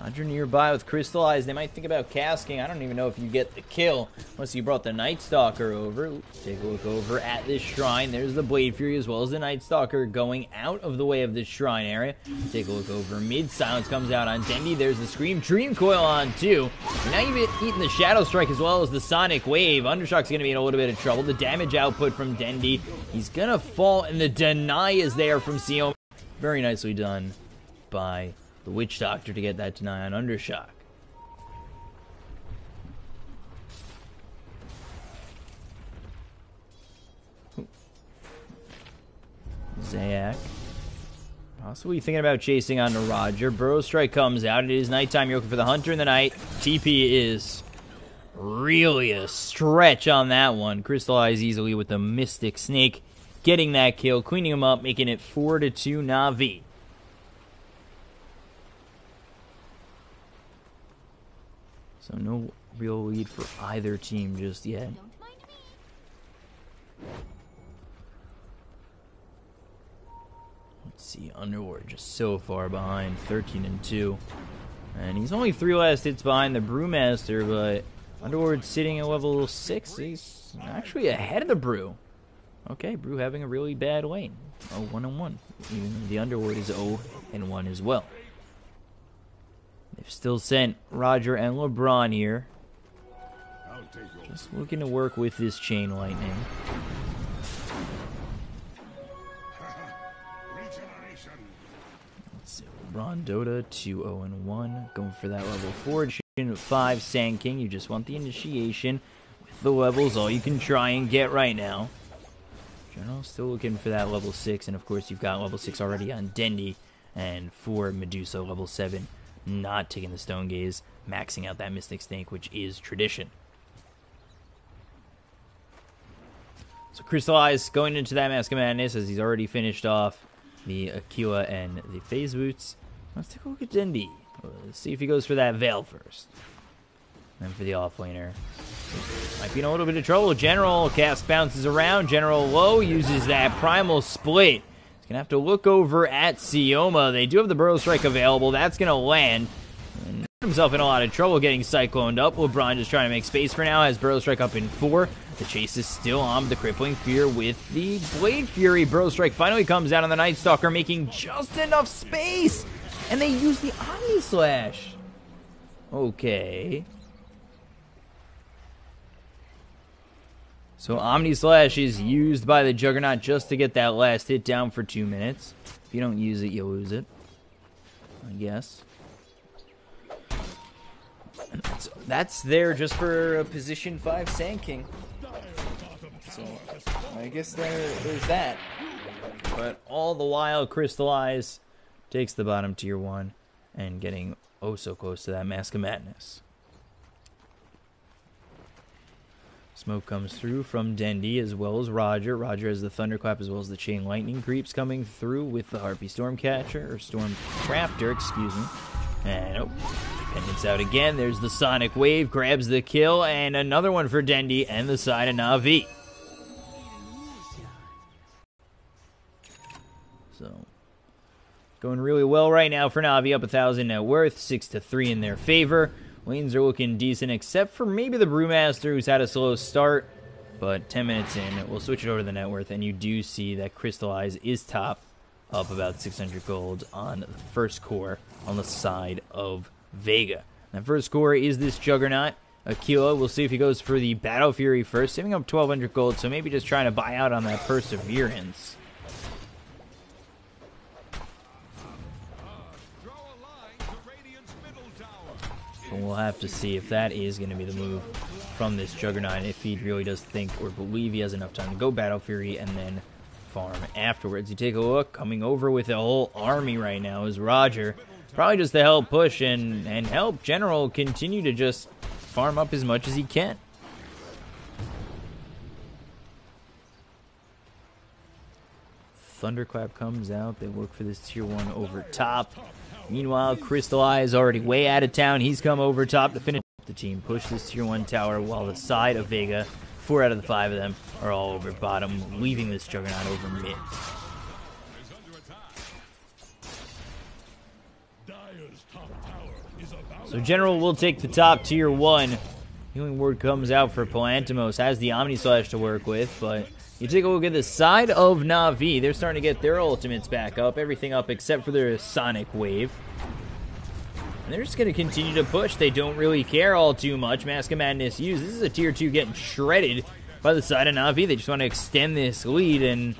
Roger nearby with Crystal Eyes. They might think about casking. I don't even know if you get the kill unless you brought the Night Stalker over. Take a look over at this shrine. There's the Blade Fury as well as the Night Stalker going out of the way of this shrine area. Take a look over mid. Silence comes out on Dendy. There's the Scream Dream Coil on too. And now you've eaten the Shadow Strike as well as the Sonic Wave. Undershock's going to be in a little bit of trouble. The damage output from Dendy. He's going to fall, and the deny is there from Sioma. Very nicely done by the Witch Doctor to get that deny on Undershock. Zayak. Possibly thinking about chasing on to Roger. Burrow Strike comes out. It is nighttime. You're looking for the Hunter in the night. TP is really a stretch on that one. Crystal Eyes easily with the Mystic Snake. Getting that kill. Cleaning him up. Making it 4-2 Na'Vi. So no real lead for either team just yet. Let's see, Underworld just so far behind, 13-2. And he's only 3 last hits behind the Brewmaster, but Underlord sitting at level 6. He's actually ahead of the Brew. Okay, Brew having a really bad lane. Oh, 1-1. Even the Underlord is 0-1 as well. They've still sent Roger and LeBron here. Just looking to work with this Chain Lightning. Let's see, LeBron Dota 2-0-1. Going for that level 4. 5 Sand King. You just want the initiation with the levels. All you can try and get right now. General still looking for that level 6. And of course, you've got level 6 already on Dendi. And for Medusa, level 7. Not taking the Stone Gaze. Maxing out that Mystic Stink, which is tradition. So Crystallize going into that Mask of Madness as he's already finished off the Aquila and the Phase Boots. Let's take a look at Dendi. Let's see if he goes for that Veil first. And for the offlaner. Might be in a little bit of trouble. General cast bounces around. General low uses that Primal Split. He's going to have to look over at Sioma. They do have the Burrow Strike available. That's going to land. And put himself in a lot of trouble getting Cycloned up. LeBron just trying to make space for now. Has Burrow Strike up in 4. The chase is still on the Crippling Fear with the Blade Fury. Burrow Strike finally comes down on the Night Stalker, making just enough space. And they use the Omni Slash. Okay. So Omni Slash is used by the Juggernaut just to get that last hit down for 2 minutes. If you don't use it, you'll lose it, I guess. And that's there just for a position 5 Sand King. So I guess there's that. But all the while, Crystallize takes the bottom tier 1 and getting oh so close to that Mask of Madness. Smoke comes through from Dendi as well as Roger. Roger has the Thunderclap as well as the Chain Lightning creeps coming through with the Harpy Stormcatcher, or Stormcrafter, excuse me. And oh, Pendant's out again. There's the Sonic Wave, grabs the kill, and another one for Dendi and the side of Na'Vi. So, going really well right now for Na'Vi, up 1,000 net worth, 6-3 in their favor. Lanes are looking decent, except for maybe the Brewmaster, who's had a slow start. But 10 minutes in, we'll switch it over to the net worth, and you do see that Crystallize is top, up about 600 gold on the first core on the side of Vega. That first core is this Juggernaut. Aquila, we'll see if he goes for the Battle Fury first, saving up 1,200 gold, so maybe just trying to buy out on that Perseverance. And we'll have to see if that is going to be the move from this Juggernaut, if he really does think or believe he has enough time to go Battle Fury and then farm afterwards. You take a look, coming over with a whole army right now is Roger. Probably just to help push and help General continue to just farm up as much as he can. Thunderclap comes out. They look for this tier 1 over top. Meanwhile, Crystallize already way out of town. He's come over top to finish the team. Push this tier 1 tower while the side of Vega, 4 out of the 5 of them, are all over bottom, leaving this Juggernaut over mid. So General will take the top tier 1. Healing Word comes out for Palantimos. Has the Omni Slash to work with, but you take a look at the side of Na'Vi. They're starting to get their ultimates back up. Everything up except for their Sonic Wave. And they're just going to continue to push. They don't really care all too much. Mask of Madness used. This is a tier 2 getting shredded by the side of Na'Vi. They just want to extend this lead and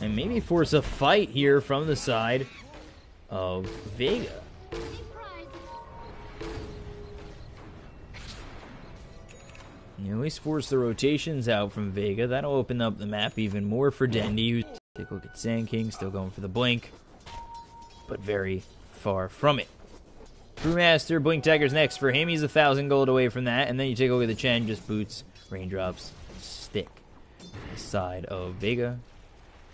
maybe force a fight here from the side of Vega. You at least force the rotations out from Vega. That'll open up the map even more for Dendi. Take a look at Sand King, still going for the blink, but very far from it. Brewmaster, Blink Dagger's next for him. He's 1,000 gold away from that. And then you take a look at the Chen, just boots, raindrops, stick. The side of Vega,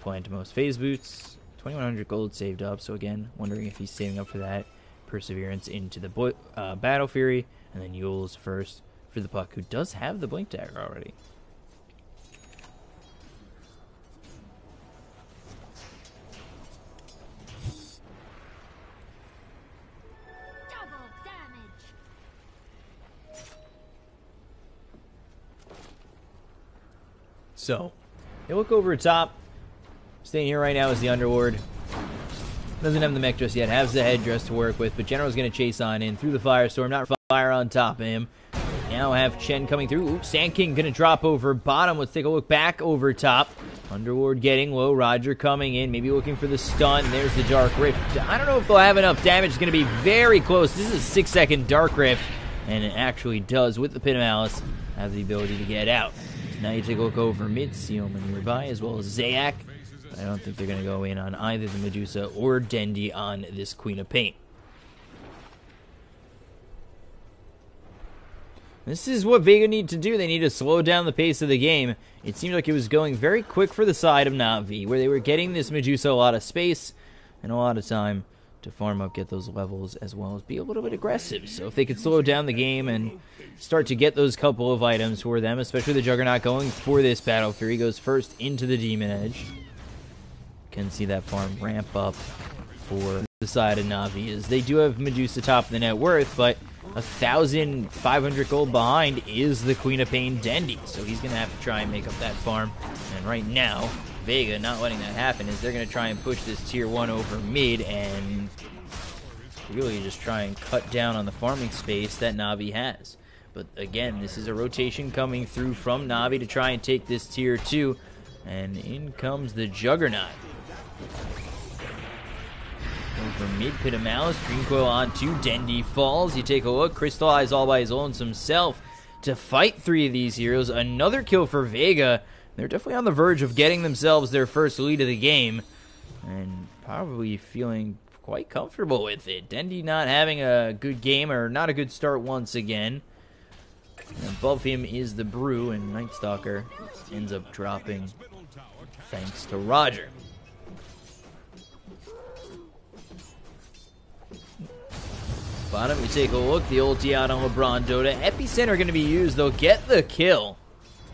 Palantimos Phase Boots, 2,100 gold saved up. So again, wondering if he's saving up for that. Perseverance into the Battle Fury, and then Yule's first for the Puck, who does have the Blink Dagger already. So, they look over top. Staying here right now is the Underlord. Doesn't have the mech just yet. Has the headdress to work with, but General's going to chase on in through the Firestorm. Not fire on top of him. Now have Chen coming through. Ooh, Sand King going to drop over bottom. Let's take a look back over top. Underlord getting low. Roger coming in. Maybe looking for the stun. There's the Dark Rift. I don't know if they'll have enough damage. It's going to be very close. This is a 6-second Dark Rift. And it actually does, with the Pit of Malice, have the ability to get out. So now you take a look over mid. Sioma nearby, as well as Zayak. But I don't think they're going to go in on either the Medusa or Dendi on this Queen of Pain. This is what Vega need to do. They need to slow down the pace of the game. It seemed like it was going very quick for the side of Na'Vi, where they were getting this Medusa a lot of space and a lot of time to farm up, get those levels, as well as be a little bit aggressive. So if they could slow down the game and start to get those couple of items for them, especially the Juggernaut going for this Battle Fury, goes first into the Demon Edge. Can see that farm ramp up for the side of Na'Vi, as they do have Medusa top of the net worth, but 1,500 gold behind is the Queen of Pain Dendi, so he's going to have to try and make up that farm. And right now, Vega not letting that happen, is they're going to try and push this tier 1 over mid and really just try and cut down on the farming space that Na'Vi has. But again, this is a rotation coming through from Na'Vi to try and take this tier 2, and in comes the Juggernaut. Over mid, Pit of Malice, Dream Coil onto Dendi falls. You take a look, Crystallize all by his lonesome self to fight 3 of these heroes. Another kill for Vega. They're definitely on the verge of getting themselves their first lead of the game, and probably feeling quite comfortable with it. Dendi not having a good game, or not a good start once again. And above him is the Brew, and Night Stalker ends up dropping thanks to Roger. Bottom, you take a look, the ulti out on LeBron Dota. Epicenter going to be used, they'll get the kill.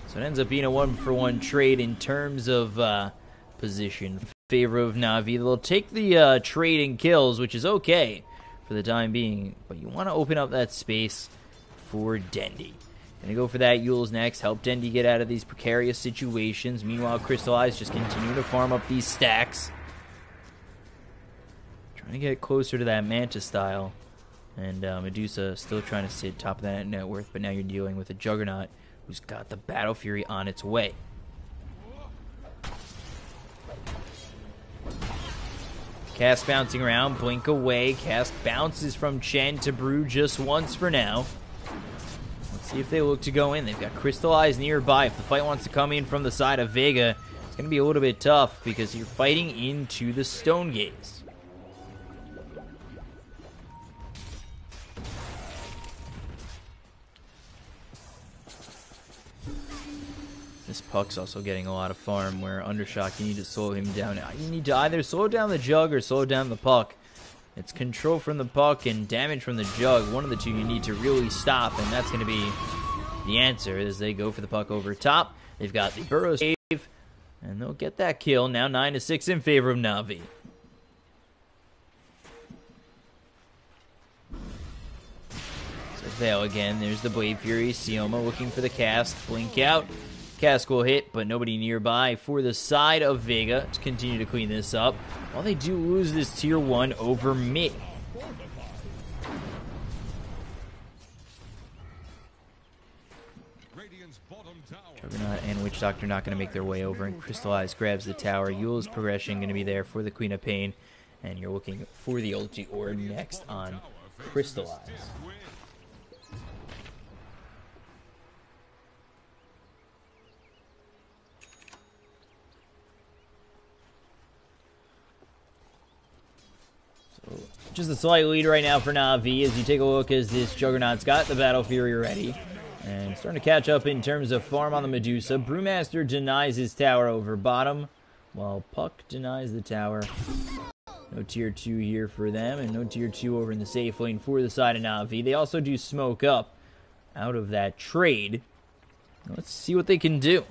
So it ends up being a 1-for-1 trade in terms of position in favor of Na'Vi. They'll take the trade in kills, which is okay for the time being, but you want to open up that space for Dendi. Gonna go for that. Yule's next, help Dendi get out of these precarious situations. Meanwhile, Crystallize just continue to farm up these stacks. Trying to get closer to that Manta style. And Medusa still trying to sit top of that net worth, but now you're dealing with a Juggernaut who's got the Battle Fury on its way. Cast bouncing around, blink away. Cast bounces from Chen to Brew just once for now. Let's see if they look to go in. They've got Crystallize nearby. If the fight wants to come in from the side of Vega, it's going to be a little bit tough because you're fighting into the Stone Gaze. This Puck's also getting a lot of farm, where Undershock, you need to slow him down. You need to either slow down the Jug or slow down the Puck. It's control from the Puck and damage from the Jug. One of the two you need to really stop, and that's going to be the answer as they go for the Puck over top. They've got the Burrow save, and they'll get that kill. Now 9-6 in favor of Na'Vi. So Veil again. There's the Blade Fury. Sioma looking for the cast. Blink out. Cask will hit, but nobody nearby for the side of Vega to continue to clean this up. While they do lose this tier 1 over mid. Juggernaut and Witch Doctor not going to make their way over, and Crystallize grabs the tower. Yule's progression going to be there for the Queen of Pain, and you're looking for the ulti orb next on Crystallize. Just a slight lead right now for Na'Vi as you take a look as this Juggernaut's got the Battle Fury ready. And starting to catch up in terms of farm on the Medusa. Brewmaster denies his tower over bottom, while Puck denies the tower. No tier 2 here for them, and no tier 2 over in the safe lane for the side of Na'Vi. They also do smoke up out of that trade. Let's see what they can do.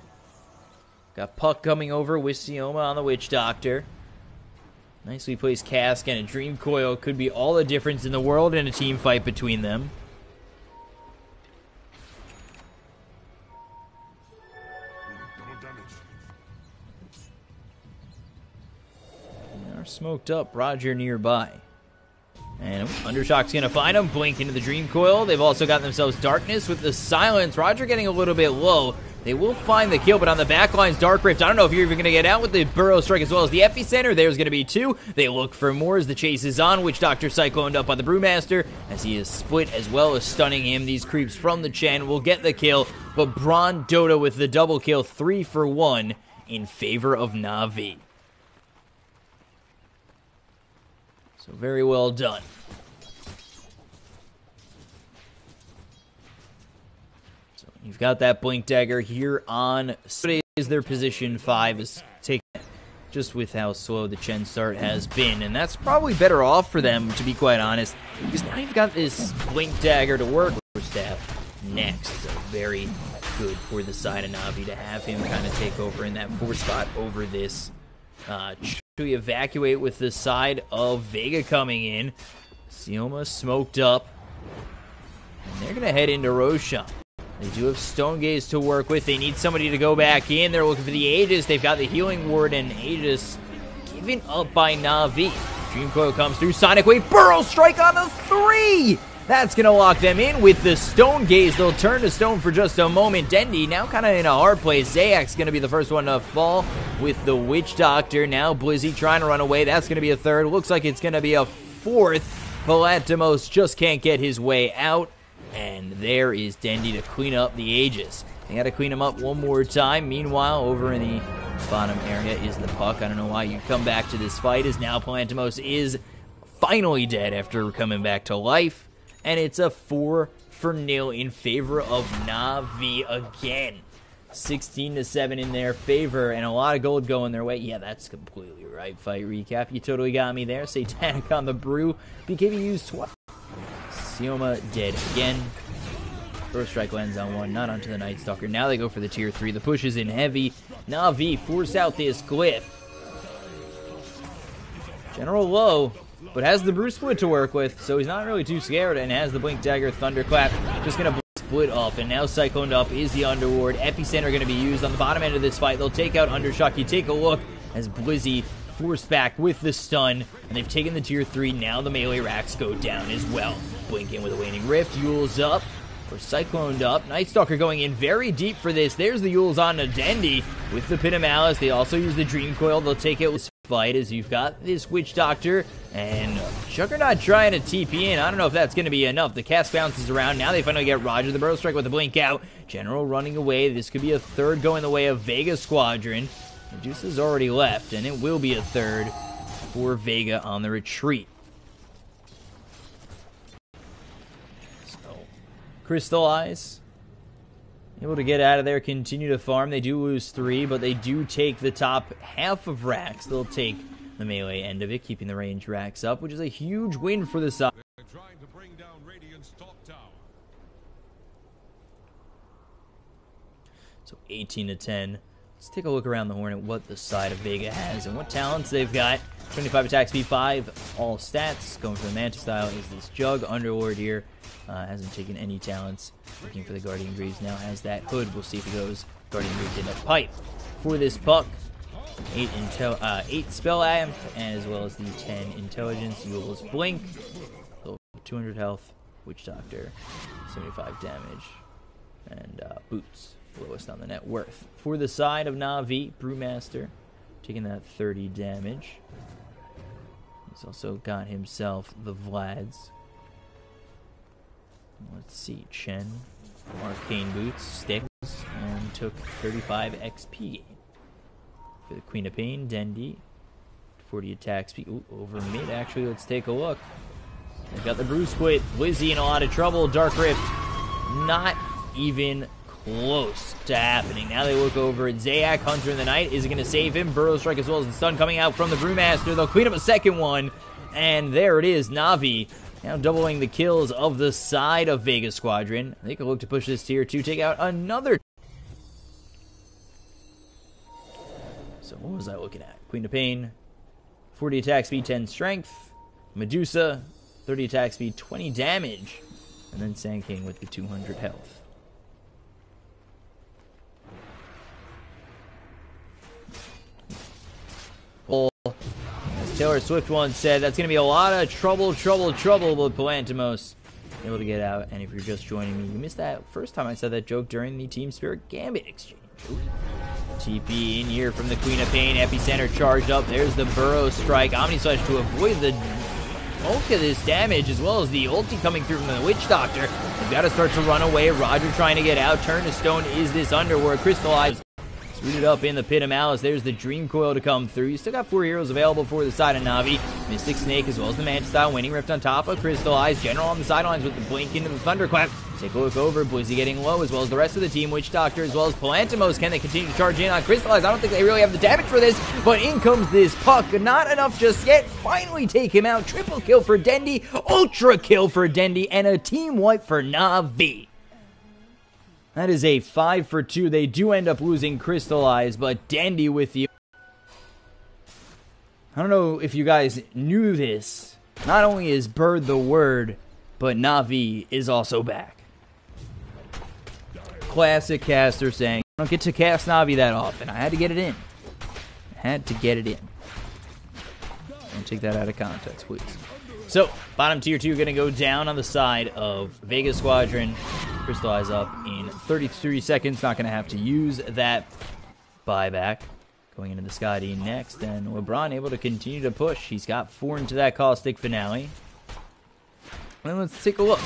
Got Puck coming over with Sioma on the Witch Doctor. Nicely placed Cask and a Dream Coil could be all the difference in the world in a team fight between them. smoked up. Roger nearby. And Undershock's going to find him. Blink into the Dream Coil. They've also got themselves Darkness with the Silence. Roger getting a little bit low. They will find the kill, but on the back lines, Dark Rift. I don't know if you're even going to get out with the Burrow Strike as well as the Epicenter. There's going to be 2. They look for more as the chase is on. Witch Doctor cycloned up on the Brewmaster as he is split as well as stunning him. These creeps from the Chen will get the kill, but Braun Dota with the double kill, 3 for 1 in favor of Na'Vi. So very well done. You've got that Blink Dagger here on. Is their position 5 is taken just with how slow the Chen start has been, and that's probably better off for them, to be quite honest, because now you've got this Blink Dagger to work with staff next. So very good for the side of Na'Vi to have him kind of take over in that 4 spot over this. We evacuate with the side of Vega coming in. Sioma smoked up, and they're going to head into Roshan. They do have Stone Gaze to work with. They need somebody to go back in. They're looking for the Aegis. They've got the Healing Ward, and Aegis given up by Na'Vi. Dream Coil comes through. Sonic Wave. Burrow Strike on the 3! That's going to lock them in with the Stone Gaze. They'll turn to Stone for just a moment. Dendi now kind of in a hard place. Zayak's going to be the first one to fall with the Witch Doctor. Now Blizzy trying to run away. That's going to be a 3rd. Looks like it's going to be a 4th. Palantimos just can't get his way out. And there is Dendi to clean up the Aegis. They got to clean him up one more time. Meanwhile, over in the bottom area is the puck. I don't know why you come back to this fight, as now Palantimos is finally dead after coming back to life. And it's a 4-0 in favor of Na'Vi again. 16-7 in their favor, and a lot of gold going their way. Yeah, that's completely right. Fight recap. You totally got me there. Satanic on the brew. BKB used twice. Sioma dead again. First strike lands on 1, not onto the Night Stalker. Now they go for the tier 3. The push is in heavy. Na'Vi force out this glyph. General low, but has the Brew Split to work with, so he's not really too scared, and has the Blink Dagger Thunderclap. Just going to split off, and now Cycloned up is the Underward. Epicenter going to be used on the bottom end of this fight. They'll take out Undershock. You take a look as Blizzy forced back with the stun, and they've taken the tier 3. Now the melee racks go down as well. Blink in with a Waning Rift. Yule's up, or Cycloned up. Night Stalker going in very deep for this. There's the Yule's on Dendi with the Pit of Malice. They also use the Dream Coil. They'll take it with fight as you've got this Witch Doctor and Juggernaut trying to TP in. I don't know if that's going to be enough. The cast bounces around. Now they finally get Roger the Burrow Strike with the blink out. General running away. This could be a 3rd going the way of Vega Squadron. Medusa's already left, and it will be a 3rd for Vega on the retreat. So, Crystallize. Able to get out of there, continue to farm. They do lose 3, but they do take the top half of racks. They'll take the melee end of it, keeping the range racks up, which is a huge win for the side. They're trying to bring down Radiant's top tower. So 18-10. Let's take a look around the horn at what the side of Vega has and what talents they've got. 25 attack speed, 5 all stats. Going for the Manta style is this Jug. Underlord here hasn't taken any talents. Looking for the Guardian Greaves now has that hood. We'll see if it goes Guardian Greaves in a pipe. For this puck, 8 spell amp, as well as the 10 intelligence. Yule's Blink, 200 health, Witch Doctor, 75 damage, and Boots, lowest on the net worth. For the side of Na'Vi, Brewmaster, taking that 30 damage. He's also got himself the Vlads. Let's see, Chen, Arcane Boots, Sticks, and took 35 XP. For the Queen of Pain, Dendi, 40 attack speed. Ooh, over mid, actually. Let's take a look. They've got the Brew Split. Lizzie in a lot of trouble. Dark Rift, not even close to happening. Now they look over at Zayak. Hunter in the Night. Is it going to save him? Burrow Strike as well as the stun coming out from the Brewmaster. They'll clean up a second one. And there it is. Na'Vi now doubling the kills of the side of Vega Squadron. They could look to push this tier 2, take out another. So what was I looking at? Queen of Pain, 40 attack speed, 10 strength. Medusa, 30 attack speed, 20 damage. And then Sand King with the 200 health. As Taylor Swift once said, that's going to be a lot of trouble, but Palantimos able to get out. And if you're just joining me, you missed that first time I said that joke during the Team Spirit Gambit exchange. TP in here from the Queen of Pain. Epicenter charged up. There's the Burrow Strike. Omni Slash to avoid the bulk of this damage, as well as the ulti coming through from the Witch Doctor. They've got to start to run away. Roger trying to get out. Turn to stone is this Underworld. Crystallized. Rooted up in the Pit of Malice. There's the Dream Coil to come through. You still got 4 heroes available for the side of Na'Vi. Mystic Snake as well as the Manta Style. Winning Rift on top of Crystallized. General on the sidelines with the blink into the Thunderclap. Take a look over. Blizzy getting low as well as the rest of the team. Witch Doctor as well as Palantimos. Can they continue to charge in on Crystallized? I don't think they really have the damage for this, but in comes this puck. Not enough just yet. Finally take him out. Triple kill for Dendi. Ultra kill for Dendi. And a team wipe for Na'Vi. That is a 5 for 2. They do end up losing Crystallize, but Dendi with you. I don't know if you guys knew this. Not only is Bird the word, but Na'Vi is also back. Classic caster saying, I don't get to cast Na'Vi that often. I had to get it in. Don't take that out of context, please. So, bottom tier 2 going to go down on the side of Vega Squadron. Crystallize up in 33 seconds. Not going to have to use that buyback. Going into the Scotty next. And LeBron able to continue to push. He's got 4 into that Caustic Finale. And let's take a look.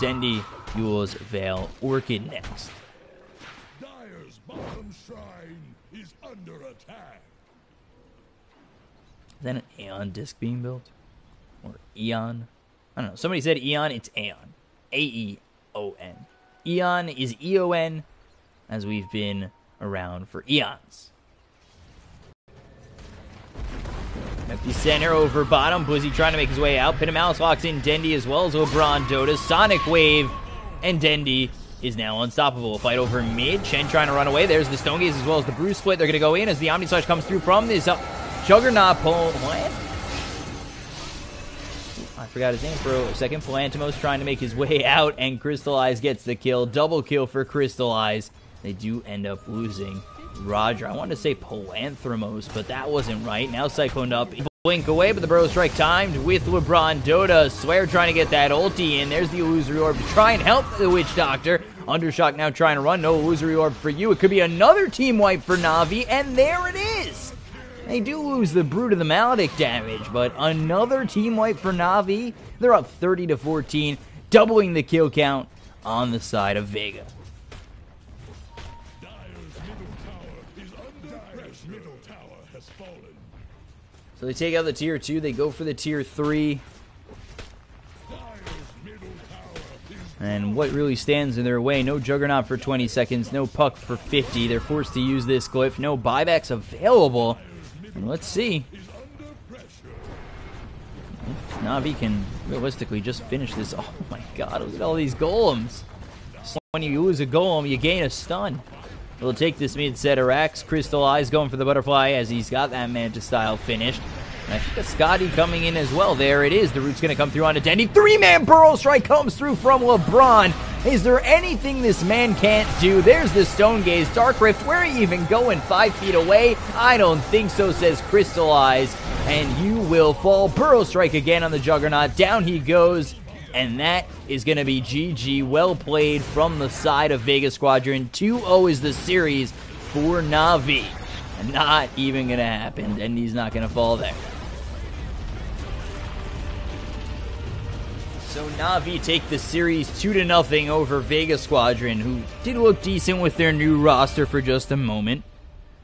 Dendi, Yule's Veil, Orchid next. Dyer's bottom shrine is under attack. Is that an Aeon disc being built? Or Eon? I don't know. Somebody said Eon. It's Aeon. A-E-O-N. Eon is E-O-N, as we've been around for eons. Empty center over bottom. Blizzy trying to make his way out. Pit of Malice locks in Dendi as well as LeBron Dota. Sonic Wave. And Dendi is now unstoppable. Fight over mid. Chen trying to run away. There's the Stone Gaze as well as the Bruise Split. They're going to go in as the Omni Slash comes through from this Juggernaut pull. What? I forgot his name for a second. Palantimos trying to make his way out, and Crystallize gets the kill. Double kill for Crystallize. They do end up losing Roger. I wanted to say Palanthropos, but that wasn't right. Now Cycloned up. Blink away, but the Burrow Strike timed with LeBron Dota. Swear trying to get that ulti in. There's the Illusory Orb to try and help the Witch Doctor. Undershock now trying to run. No Illusory Orb for you. It could be another team wipe for Na'Vi, and there it is. They do lose the Brood of the Maledict damage, but another team wipe for Na'Vi. They're up 30-14, doubling the kill count on the side of Vega. So they take out the tier 2, they go for the tier 3. And what really stands in their way? No Juggernaut for 20 seconds, no Puck for 50. They're forced to use this glyph. No buybacks available. And let's see if Na'Vi can realistically just finish this. Oh my god, look at all these golems. So when you lose a golem, you gain a stun. We'll take this mid set of racks. Crystallize going for the butterfly as he's got that Manta style finished. And I think a Scotty coming in as well. There it is. The root's going to come through on a Dendi. 3-man Burrow Strike comes through from LeBron. Is there anything this man can't do? There's the Stone Gaze. Dark Rift, where are you even going? 5 feet away? I don't think so, says Crystallize. And you will fall. Burrow Strike again on the Juggernaut. Down he goes. And that is going to be GG. Well played from the side of Vega Squadron. 2-0 is the series for Na'Vi. Not even going to happen. And he's not going to fall there. So Na'Vi take the series 2-0 over Vega Squadron, who did look decent with their new roster for just a moment.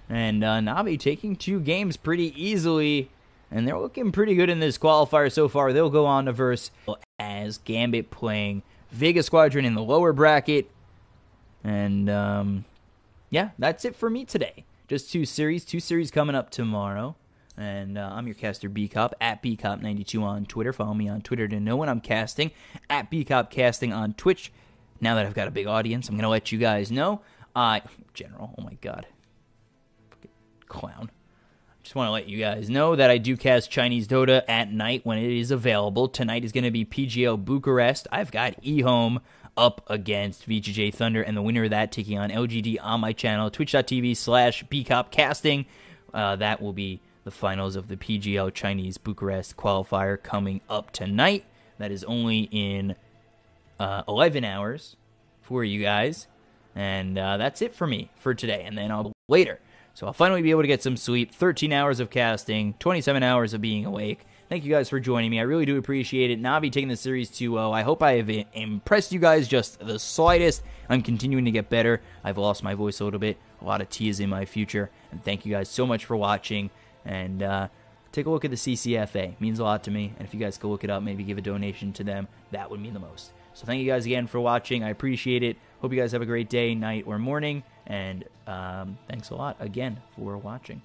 And Na'Vi taking 2 games pretty easily. And they're looking pretty good in this qualifier so far. They'll go on to verse as Gambit playing Vega Squadron in the lower bracket. And, yeah, that's it for me today. Just 2 series coming up tomorrow. And I'm your caster, BCop, at BCop92 on Twitter. Follow me on Twitter to know when I'm casting, at BCop Casting on Twitch. Now that I've got a big audience, I'm going to let you guys know. General, oh my god. Clown. Just want to let you guys know that I do cast Chinese Dota at night when it is available. Tonight is going to be PGL Bucharest. I've got eHome up against VGJ Thunder, and the winner of that taking on LGD on my channel, twitch.tv/BCopCasting. That will be the finals of the PGL Chinese Bucharest qualifier coming up tonight. That is only in 11 hours for you guys. And that's it for me for today. And then I'll later. So I'll finally be able to get some sleep. 13 hours of casting, 27 hours of being awake. Thank you guys for joining me. I really do appreciate it. Navi taking the series 2-0. I hope I have impressed you guys just the slightest. I'm continuing to get better. I've lost my voice a little bit. A lot of tea is in my future. And thank you guys so much for watching. And take a look at the CCFA. It means a lot to me. And if you guys could look it up, maybe give a donation to them, that would mean the most. So thank you guys again for watching. I appreciate it. Hope you guys have a great day, night, or morning. And thanks a lot again for watching.